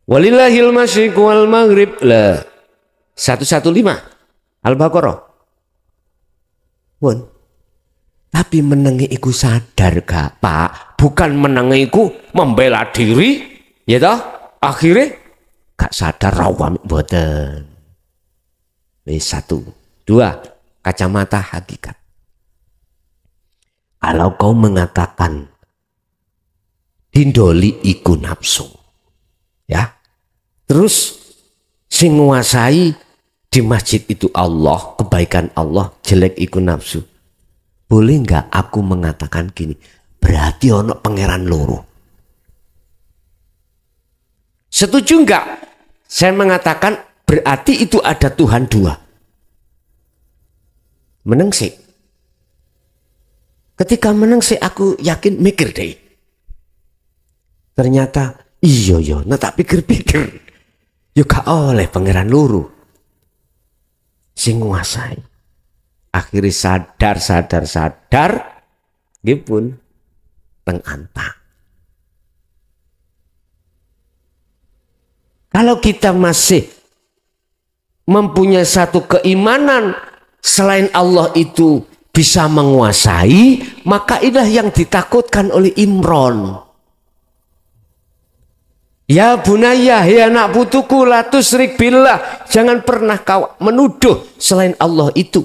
B: Walillahil masyriq wal maghrib. Lah 115 Al-Baqarah. Bun. Tapi menengi iku sadar gak, Pak? Bukan menengi iku membela diri, ya toh? Akhirnya gak sadar rawam boten. Ini 1, 2, kacamata hakikat. Kalau kau mengatakan dindoli iku nafsu, ya, terus sing nguasai di masjid itu Allah, kebaikan Allah, jelek iku nafsu. Boleh nggak aku mengatakan gini, berarti ono pangeran loro? Setuju nggak? Saya mengatakan berarti itu ada Tuhan dua. Meneng sih. Ketika meneng sih aku yakin mikir deh. Ternyata iya, nah tak pikir-pikir. Ya gak oleh pangeran loro. sing nguasai. Akhirnya sadar nggih pun teng antang. Kalau kita masih mempunyai satu keimanan selain Allah itu bisa menguasai, maka inilah yang ditakutkan oleh Imron. Ya bunayya, ya anak putuku, la tusyrik billah. Jangan pernah kau menuduh selain Allah itu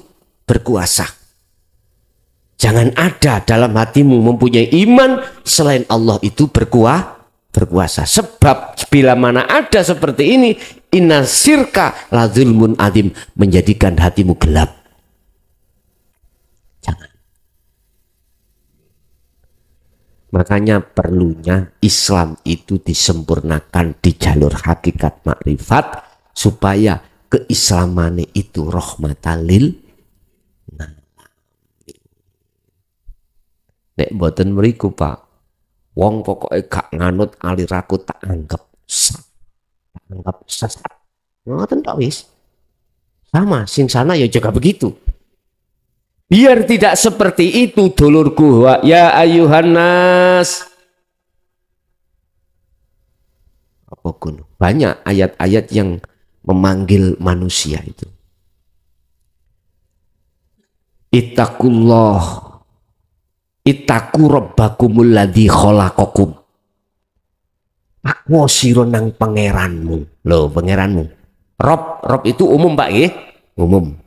B: berkuasa. Jangan ada dalam hatimu mempunyai iman selain Allah itu berkuasa. Sebab bila mana ada seperti ini, inna syirka la zulmun adim, menjadikan hatimu gelap. Jangan. Makanya perlunya Islam itu disempurnakan di jalur hakikat makrifat supaya keislaman itu rahmatan lil alamin. Nek mboten mriku Pak, wong pokoknya gak nganut aliraku tak anggap sesat. Ngoten tok wis. Sama sing sana ya juga begitu. Biar tidak seperti itu dulurku, ya ayuhan nas. Apa kuno? Banyak ayat-ayat yang memanggil manusia itu. Ittaqullah, ittaqu rabbakumul ladzi khalaqakum. Takwa sira nang pangeranmu. Loh, pangeranmu. Rob itu umum Pak nggih? Umum.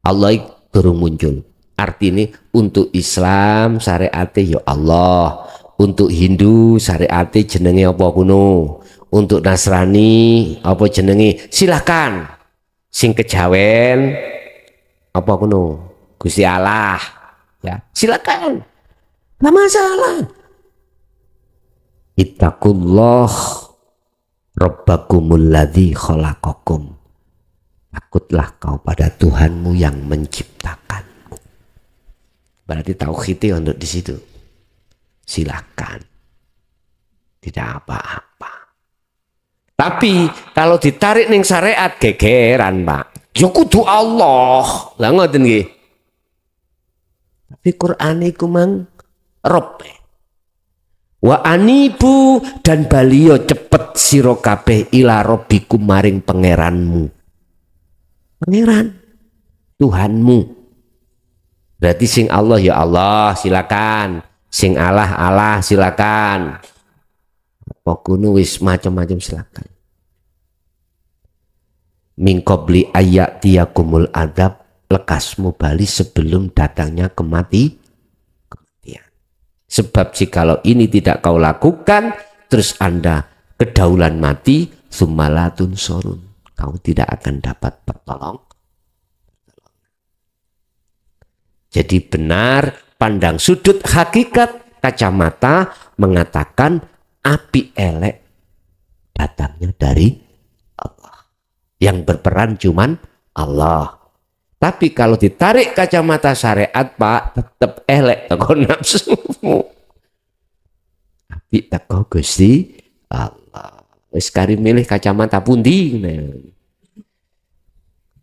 B: Allah durung muncul. Artinya untuk Islam syariate ya Allah, untuk Hindu syariate jenenge apa kuno, untuk Nasrani apa jenenge silakan, sing kejawen apa kuno Gusti Allah ya silakan, nggak masalah. Ittaqullah rabbakumul ladzi khalaqakum, takutlah kau pada Tuhanmu yang menciptakan. Berarti tauhidnya untuk di situ. Silakan. Tidak apa-apa. Tapi kalau ditarik ning syariat gegeran, Pak. Ya kudu Allah. Lah ngoten nggih. Tapi Quran iku mang rob. Wa anibu, dan baliyo cepet sira kabeh ila rabbikum maring pangeranmu. Pangeran Tuhanmu. Berarti sing Allah ya Allah silakan, sing Allah silakan. Apa kuno wis macam-macam silakan. Min qabli ayatiyakumul adab, lekasmu bali sebelum datangnya kematian. Sebab jikalau ini tidak kau lakukan, terus Anda kedaulan mati, summalatun sorun, kau tidak akan dapat pertolong. Jadi benar pandang sudut hakikat kacamata mengatakan api elek datangnya dari Allah. Yang berperan cuman Allah. Tapi kalau ditarik kacamata syariat Pak, tetap elek teko nafsumu. Api teko Gusti Allah. Wis kari milih kacamata pundi.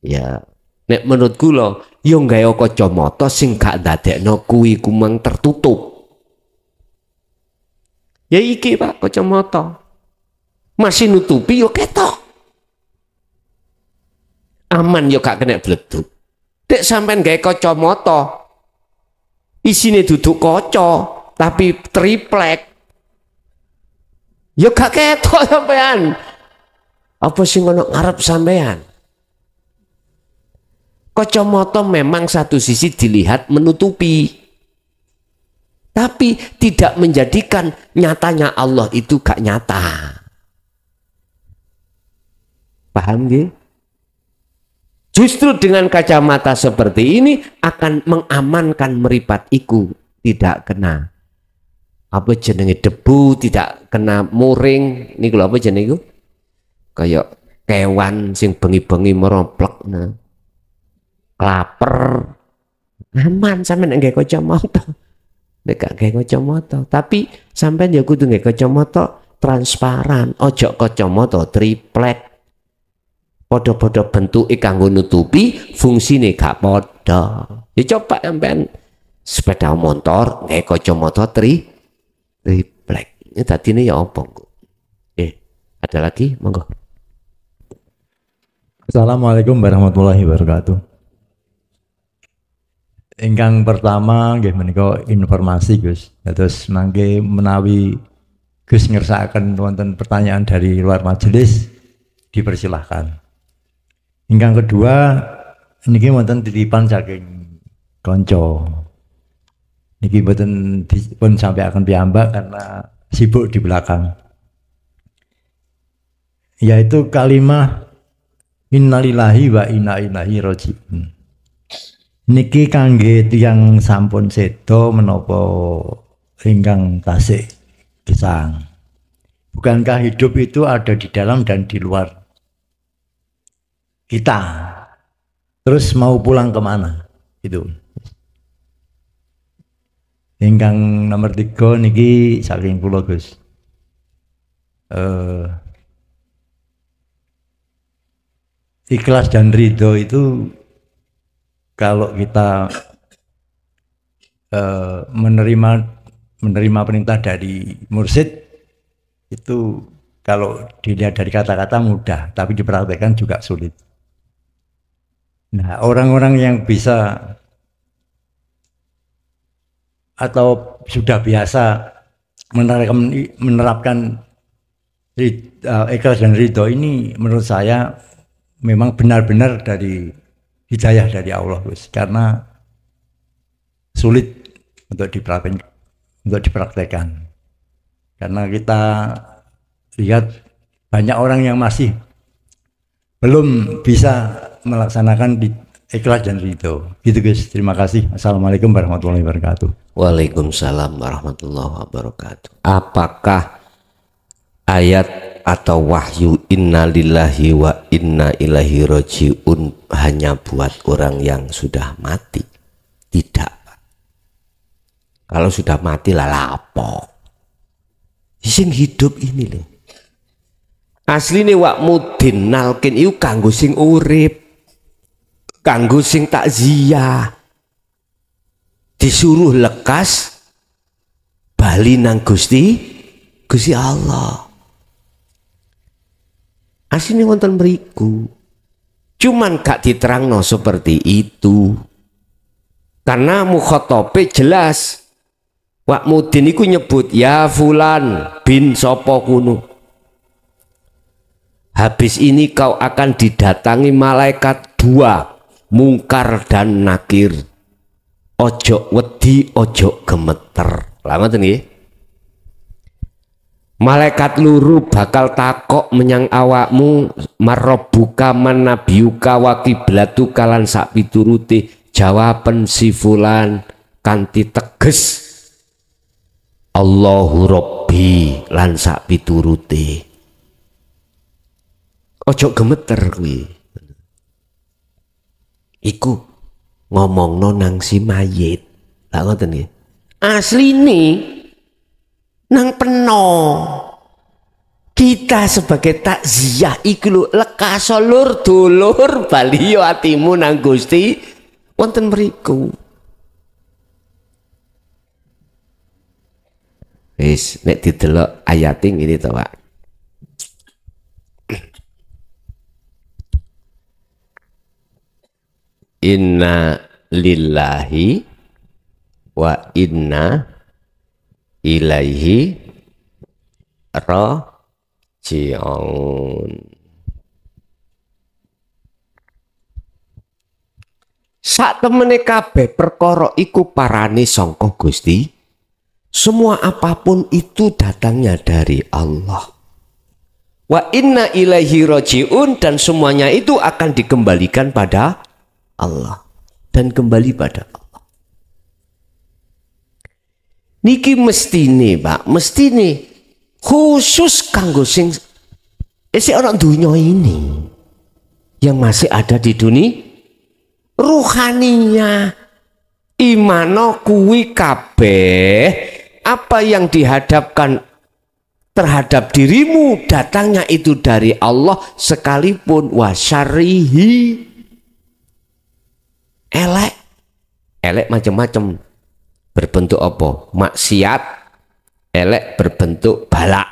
B: Ya nek menurut kula yo gawe kacamata sing gak ndadekno kuwi kumang tertutup. Ya iki Pak kacamata. Masih nutupi yo ketok. Aman yo gak kena bleduk. Dek sampean gawe kacamata isine duduk kaca tapi triplek. Yo gak ketok sampean. Apa sing ono ngarep sampean? Kacamata memang satu sisi dilihat menutupi, tapi tidak menjadikan nyatanya Allah itu gak nyata. Paham gak? Justru dengan kacamata seperti ini akan mengamankan meripat iku tidak kena apa jenenge debu, tidak kena muring. Ini kalau apa jenenge iku? Kayak kewan sing bengi-bengi meroplek nah. Laper aman sampean nggak kacamata, nggak kayak kacamata. Tapi sampean ya kudu nggak kacamata transparan, ojo kacamata triplek. Podo-podo bentuke kanggo nutupi, fungsine gak podo. Ya coba sampean sepeda motor nggae kacamata triplek. Ya dadine ya apa kok? Ada lagi? Monggo.
D: Assalamualaikum warahmatullahi wabarakatuh. Ingkang pertama nggih menika informasi Gus. Terus mangke menawi Gus ngersakaken wonten pertanyaan dari luar majelis dipersilahkan. Ingkang kedua niki wonten titipan saking konco. Niki mboten dipun sampaikan piyambak karena sibuk di belakang. Yaitu kalimat innalillahi wa inna ilaihi raji'un. Niki kangge tiyang sampun sedo menapa ingkang tasih gesang. Bukankah hidup itu ada di dalam dan di luar kita? Terus mau pulang kemana? Itu. Ingkang nomor 3 niki saking kula Gus. Ikhlas dan ridho itu kalau kita menerima perintah dari mursyid itu kalau dilihat dari kata-kata mudah, tapi dipraktekkan juga sulit. Nah, orang-orang yang bisa atau sudah biasa menerapkan ikhlas dan ridho ini menurut saya memang benar-benar dari hidayah dari Allah, Gus, karena sulit untuk dipraktekkan. Karena kita lihat banyak orang yang masih belum bisa melaksanakan ikhlas dan ridho. Gitu Gus, terima kasih. Assalamualaikum warahmatullahi wabarakatuh.
B: Waalaikumsalam warahmatullahi wabarakatuh. Apakah ayat atau wahyu innalillahi wa inna ilaihi raji'un hanya buat orang yang sudah mati? Tidak. Kalau sudah mati lah lapo. Sing hidup ini loh. Asline wak mudin nalkin iku kanggo sing urip, kanggo sing takziah. Disuruh lekas bali nang Gusti Allah. Asline wonten mriku. Cuman gak diterangno seperti itu. Karena mukhotobe jelas. Wak mudin iku nyebut ya fulan bin sopo kuno. Habis ini kau akan didatangi malaikat 2, mungkar dan nakir. Ojo wedi, ojo gemeter. Lama tuh nih. Malaikat luru bakal takok menyang awakmu marrobuka manabiuka wa kiblatu kalan sak pituruti. Jawaban si fulan kanthi teges Allahu Rabbi lan sak pituruti. Ojo gemeter kuwi. Iku ngomongno nang si mayit. Lah ngoten nggih. Asline nang peno. Kita sebagai takziah iku lho lekas lur dulur bali yo atimu nang Gusti wonten mriku. Wis nek didelok ayat ini to, Pak. Inna lillahi wa inna ilaihi raji'un. Sak temene kabeh perkara iku parane sangka Gusti. Semua apapun itu datangnya dari Allah. Wa inna ilaihi raji'un, dan semuanya itu akan dikembalikan pada Allah dan kembali pada Allah. Niki mestine, Pak, mestine khusus kanggo sing orang dunia ini yang masih ada di dunia ruhaninya. Imano kuwi kabeh apa yang dihadapkan terhadap dirimu datangnya itu dari Allah, sekalipun wasyarihi elek. Elek macam-macam, berbentuk apa? Maksiat. Elek berbentuk balak.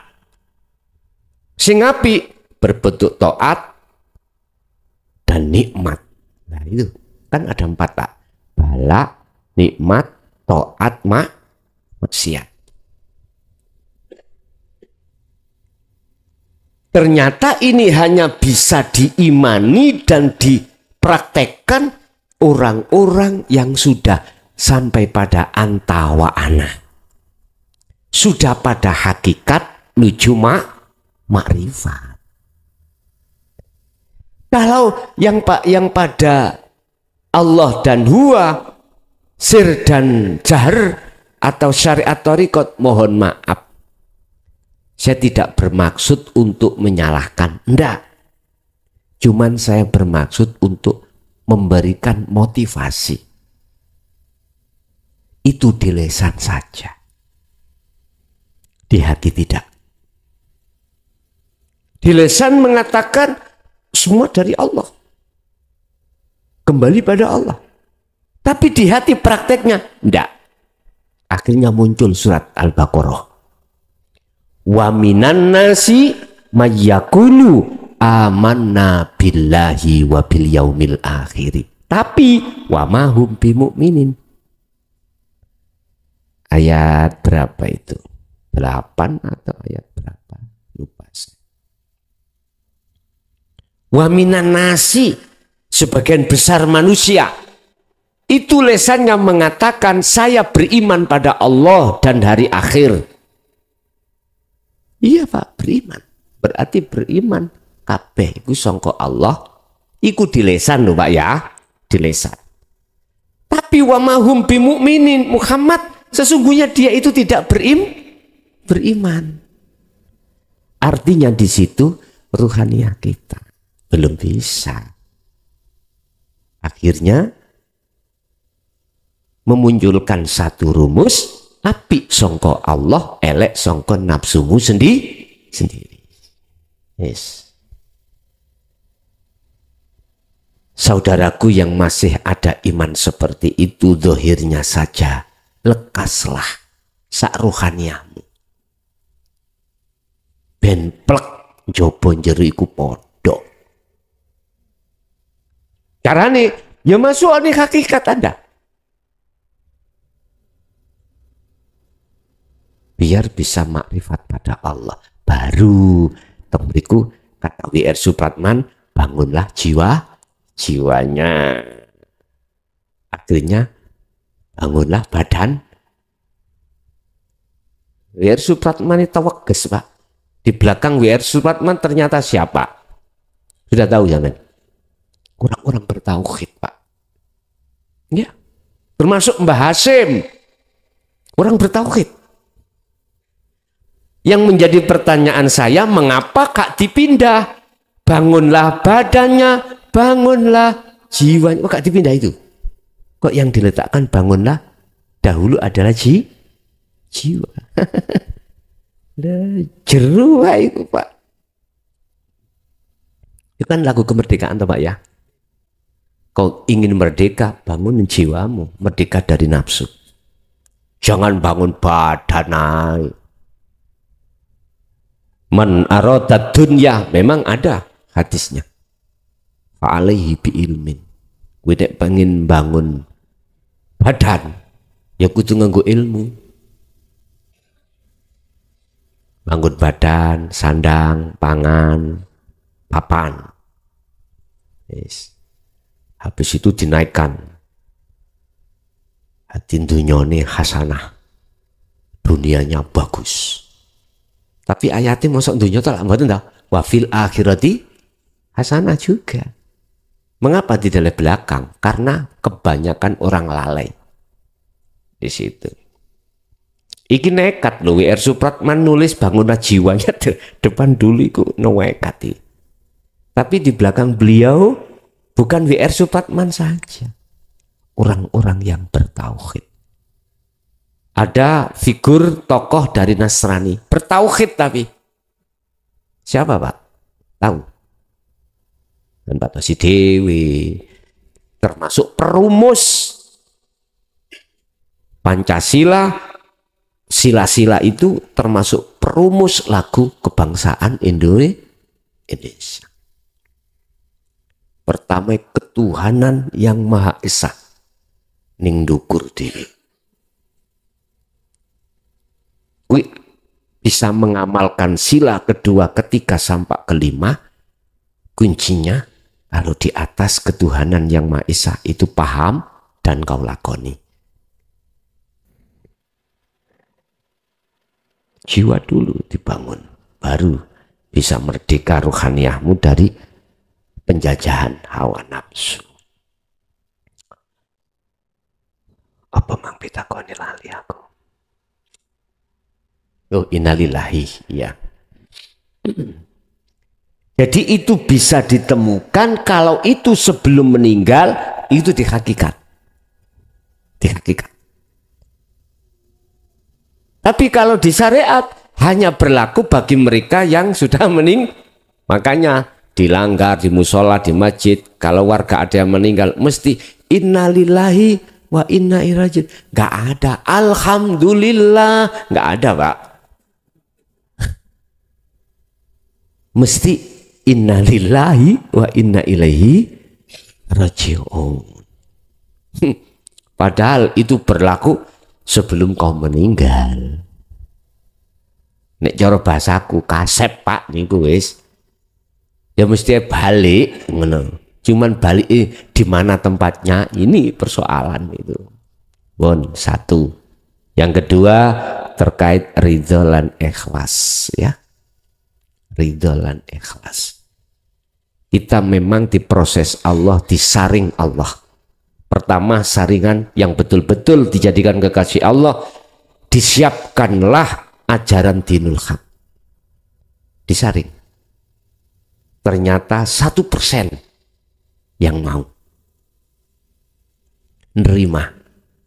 B: Sing apik berbentuk taat dan nikmat. Nah itu kan ada 4 tak. Balak, nikmat, taat, maksiat. Ternyata ini hanya bisa diimani dan dipraktekkan orang-orang yang sudah sampai pada anta wa ana. Sudah pada hakikat menuju makrifat. Kalau yang pada Allah dan huwa, sir dan jahar atau syariat thariqat, mohon maaf, saya tidak bermaksud untuk menyalahkan, enggak. Cuman saya bermaksud untuk memberikan motivasi. Itu di lisan saja, di hati tidak. Di lisan mengatakan semua dari Allah, kembali pada Allah. Tapi di hati prakteknya enggak. Akhirnya muncul surat Al-Baqarah. Wa minan nasi mayyakulu amanna billahi wa bil yaumil akhiri. Tapi wa ma hum bimu'minin. Ayat berapa itu? 8 atau ayat berapa? Lupa saya. Wa minan nasi, sebagian besar manusia itu lesannya mengatakan saya beriman pada Allah dan hari akhir. Iya Pak, beriman. Berarti beriman kabeh iku sangka Allah. Iku di lesan lho Pak ya, di lesan. Tapi wa mahum bimu'minin, Muhammad sesungguhnya dia itu tidak beriman. Artinya di situ ruhaniyah kita belum bisa. Akhirnya memunculkan satu rumus, apik sangka Allah, elek sangka nafsumu sendiri. Yes. Saudaraku yang masih ada iman seperti itu, zahirnya saja lekaslah sak ruhaniyahmu. Ben plek njaba njero iku padha. Carane ya masuk ane hakikat Anda. Biar bisa makrifat pada Allah. Baru temriku kata W.R. Supratman, bangunlah jiwanya. Akhirnya bangunlah badan. W.R. Supratman itu teweges Pak. Di belakang W.R. Supratman ternyata siapa? Sudah tahu jangan? Orang-orang bertauhid Pak. Ya, termasuk Mbah Hasim. Orang bertauhid. Yang menjadi pertanyaan saya, mengapa Kak dipindah? Bangunlah badannya, bangunlah jiwanya. Kok Kak dipindah itu? Kok yang diletakkan bangunlah dahulu adalah jiwa. Jeru itu Pak. Itu kan lagu kemerdekaan toh Pak ya. Kau ingin merdeka, bangun jiwamu. Merdeka dari nafsu. Jangan bangun badan naik. Man arada dunya, memang ada hadisnya. Fa'alaihi bi ilmin. Kowe nek pengen bangun badan, ya kudu nganggo ilmu. Bangun badan, sandang, pangan, papan. Yes. Habis itu dinaikkan. Hati dunyane hasanah. Dunianya bagus. Tapi ayatnya masuk dunia tak mboten ta? Wa fil akhirati hasanah juga. Mengapa tidak di belakang? Karena kebanyakan orang lalai di situ. Iki nekat loh, W.R. Supratman nulis bangunlah jiwanya depan dulu itu nekat. Tapi di belakang beliau bukan W.R. Supratman saja, orang-orang yang bertauhid. Ada figur tokoh dari Nasrani bertauhid tapi Siapa Pak? Tahu? Dan Pak Tosi Dewi termasuk perumus Pancasila. Sila-sila itu termasuk perumus lagu kebangsaan Indonesia. Pertama, ketuhanan yang Maha Esa ning ndukur dhewe. Kuwi bisa mengamalkan sila kedua, ketiga, sampai kelima. Kuncinya kalau di atas ketuhanan yang Maha Esa itu paham dan kau lakoni. Jiwa dulu dibangun, baru bisa merdeka ruhaniyahmu dari penjajahan hawa nafsu. Apa mang pitakoni lali aku? Oh, innalillahi, ya. Jadi itu bisa ditemukan kalau itu sebelum meninggal, itu di hakikat. Di hakikat. Tapi kalau di syariat hanya berlaku bagi mereka yang sudah makanya dilanggar di musola, di masjid. Kalau warga ada yang meninggal, mesti innalillahi wa inna ilaihi raji'un. Gak ada alhamdulillah, gak ada Pak. Mesti innalillahi wa inna ilaihi raji'un. Padahal itu berlaku sebelum kau meninggal. Nek cara bahasaku kasep Pak niku wis. Ya mesti balik ngono. Cuman balik di mana tempatnya, ini persoalan itu. Bon, satu. Yang kedua terkait ridho lan ikhlas, ya. Ridho lan ikhlas. Kita memang diproses Allah, disaring Allah. Pertama, saringan yang betul-betul dijadikan kekasih Allah, disiapkanlah ajaran dinul haq. Disaring. Ternyata 1% yang mau nerima.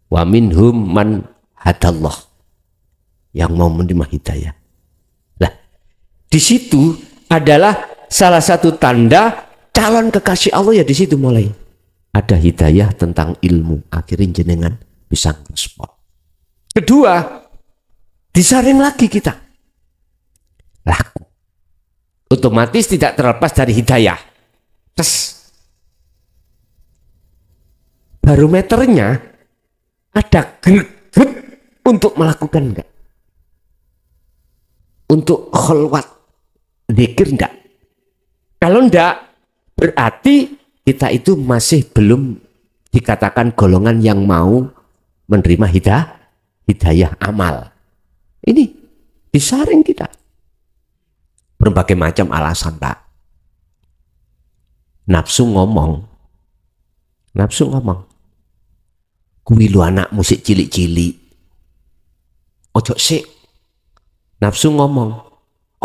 B: Wa minhum man hadallah, yang mau menerima hidayah. Nah, di situ adalah salah satu tanda calon kekasih Allah, ya di situ mulai ada hidayah tentang ilmu, akhirnya jenengan bisa respon. Kedua, disaring lagi kita laku, otomatis tidak terlepas dari hidayah. Terus barometernya ada greget untuk melakukan enggak, untuk kholwat zikir enggak. Kalau enggak, berarti kita itu masih belum dikatakan golongan yang mau menerima hidayah amal. Ini disaring kita. Berbagai macam alasan Pak. Nafsu ngomong. Kuwi lu anak musik cilik-cilik. Ojo sik. Nafsu ngomong.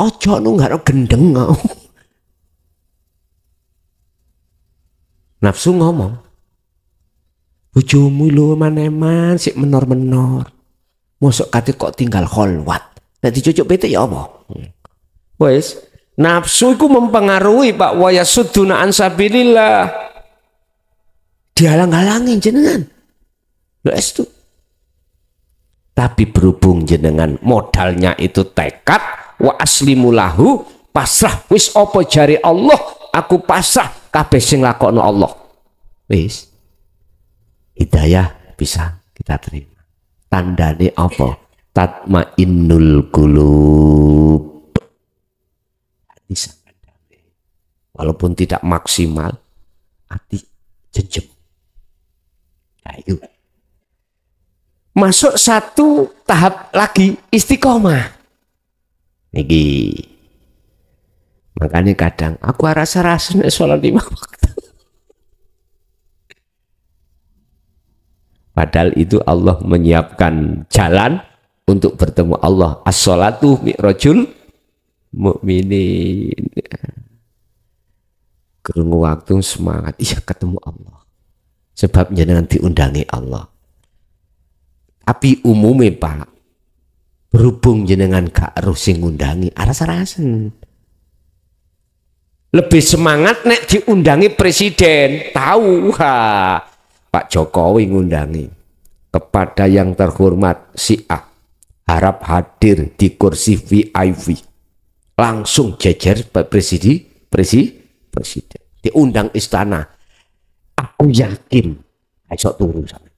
B: Ojo nu nggak gendeng ngau. Nafsu ngomong, bojomu lu maneman sik menor-menor, mosok kate kok tinggal kholwat, dadi cocok PT ya apa? Wes, nafsu itu mempengaruhi Pak, wa yasudduna an sabilillah, dihalang-halangi jenengan. Wes tuh. Tapi berhubung jenengan modalnya itu tekad, wa aslimulahu, pasrah wis apa jari Allah, aku pasrah kabeh sing lakokno Allah. Wis. Hidayah bisa kita terima. Tandane apa? Tatmainnul qulub. Hati sangat damai. Walaupun tidak maksimal, hati jejeb. Ayo. Masuk satu tahap lagi, istiqomah. Niki. Makanya kadang aku rasa-rasa sholat 5 waktu. Padahal itu Allah menyiapkan jalan untuk bertemu Allah. As-sholatu mi'rajul mu'minin. Kerungu waktu semangat, iya ketemu Allah. Sebab jenengan diundangi Allah. Tapi umumnya Pak, berhubung jenengan gak harus sing ngundangi, rasa-rasen. Lebih semangat nek diundangi presiden. Tahu, Pak Jokowi ngundangi kepada yang terhormat si A, harap hadir di kursi VIP. Langsung jejer Pak presiden diundang istana. Aku yakin esok turu sampe.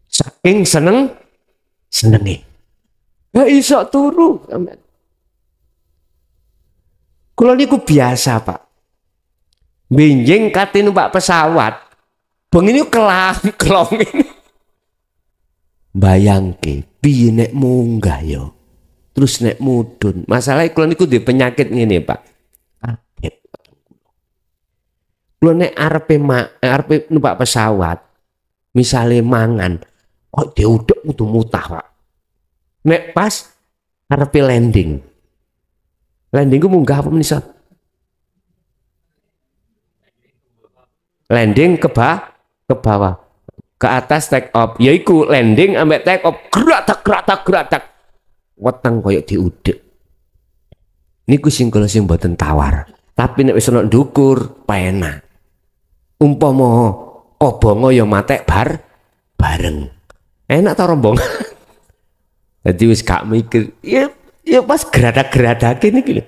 B: Saking senenge. Ya iso turu sampe. Kula niku biasa, Pak. Benjing kate numpak pesawat. Bengi niku kelong ini. Bayangke piye nek munggah ya. Terus nek mudhun. Masalahnya kula niku duwe penyakit ngene, Pak. Kaget. Kula nek arepe numpak pesawat, misale mangan, kok diudek kudu mutah, Pak. Nek pas arepe landing. Landing ku munggah apa menisa? Landing ke bawah, ke atas take off. Yaiku landing ambek take off, gerak-gerak. Weteng koyo diudek. Niku sing kula sing mboten tawar. Tapi nek wis ana ndukur, penak. Umpama obongo ya matek bareng. Enak ta rombongan. Jadi wis gak mikir, ya pas geradak-geradak ini gitu.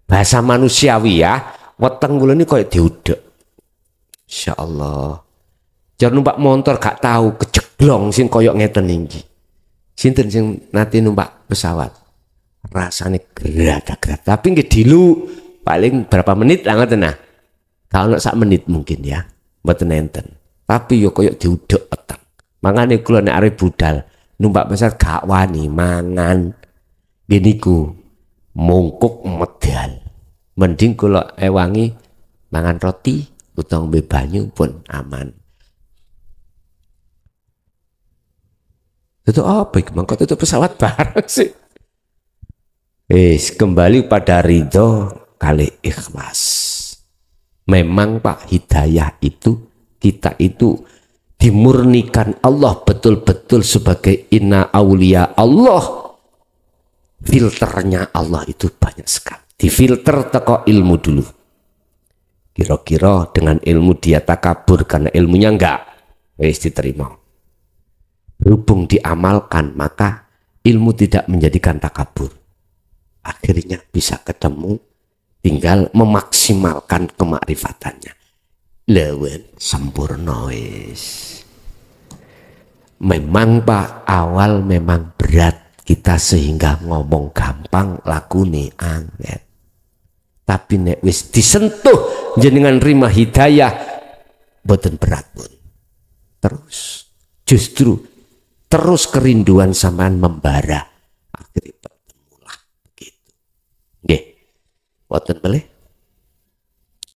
B: Bahasa manusiawi ya, weteng kula ini koyo diudek. Insyaallah. Jangan numpak motor gak tahu kejeglong sing koyo ngeten iki. Sinten sing nate numpak pesawat? Rasane geradak-geradak, tapi nggih dilu paling berapa menit lah ngoten nah. Kalau sak menit mungkin ya, mboten enten. Tapi yo koyo diudek weteng. Mangane kula nek arep budal numpak pesawat gak wani mangan. Giniku mungkuk medal. Mending kula ewangi mangan roti utawa ngombe banyu pun aman. Itu apa iki? Mangko itu pesawat bareng sih. Kembali pada ridho kali ikhlas. Memang Pak, hidayah itu kita itu dimurnikan Allah betul-betul sebagai inna aulia Allah. Filternya Allah itu banyak sekali. Difilter teko ilmu dulu. Kira-kira dengan ilmu dia takabur karena ilmunya enggak, wis diterima. Berhubung diamalkan, maka ilmu tidak menjadikan takabur. Akhirnya bisa ketemu, tinggal memaksimalkan kemakrifatannya. Lewen sempurna wis. Memang Pak, awal memang berat kita sehingga ngomong gampang, lakune angel. Tapi nek wis disentuh jenengan rima hidayah, boten berat pun. Terus justru terus kerinduan sampean membara. Akhirnya bertemulah begitu. Nggih. Boten boleh.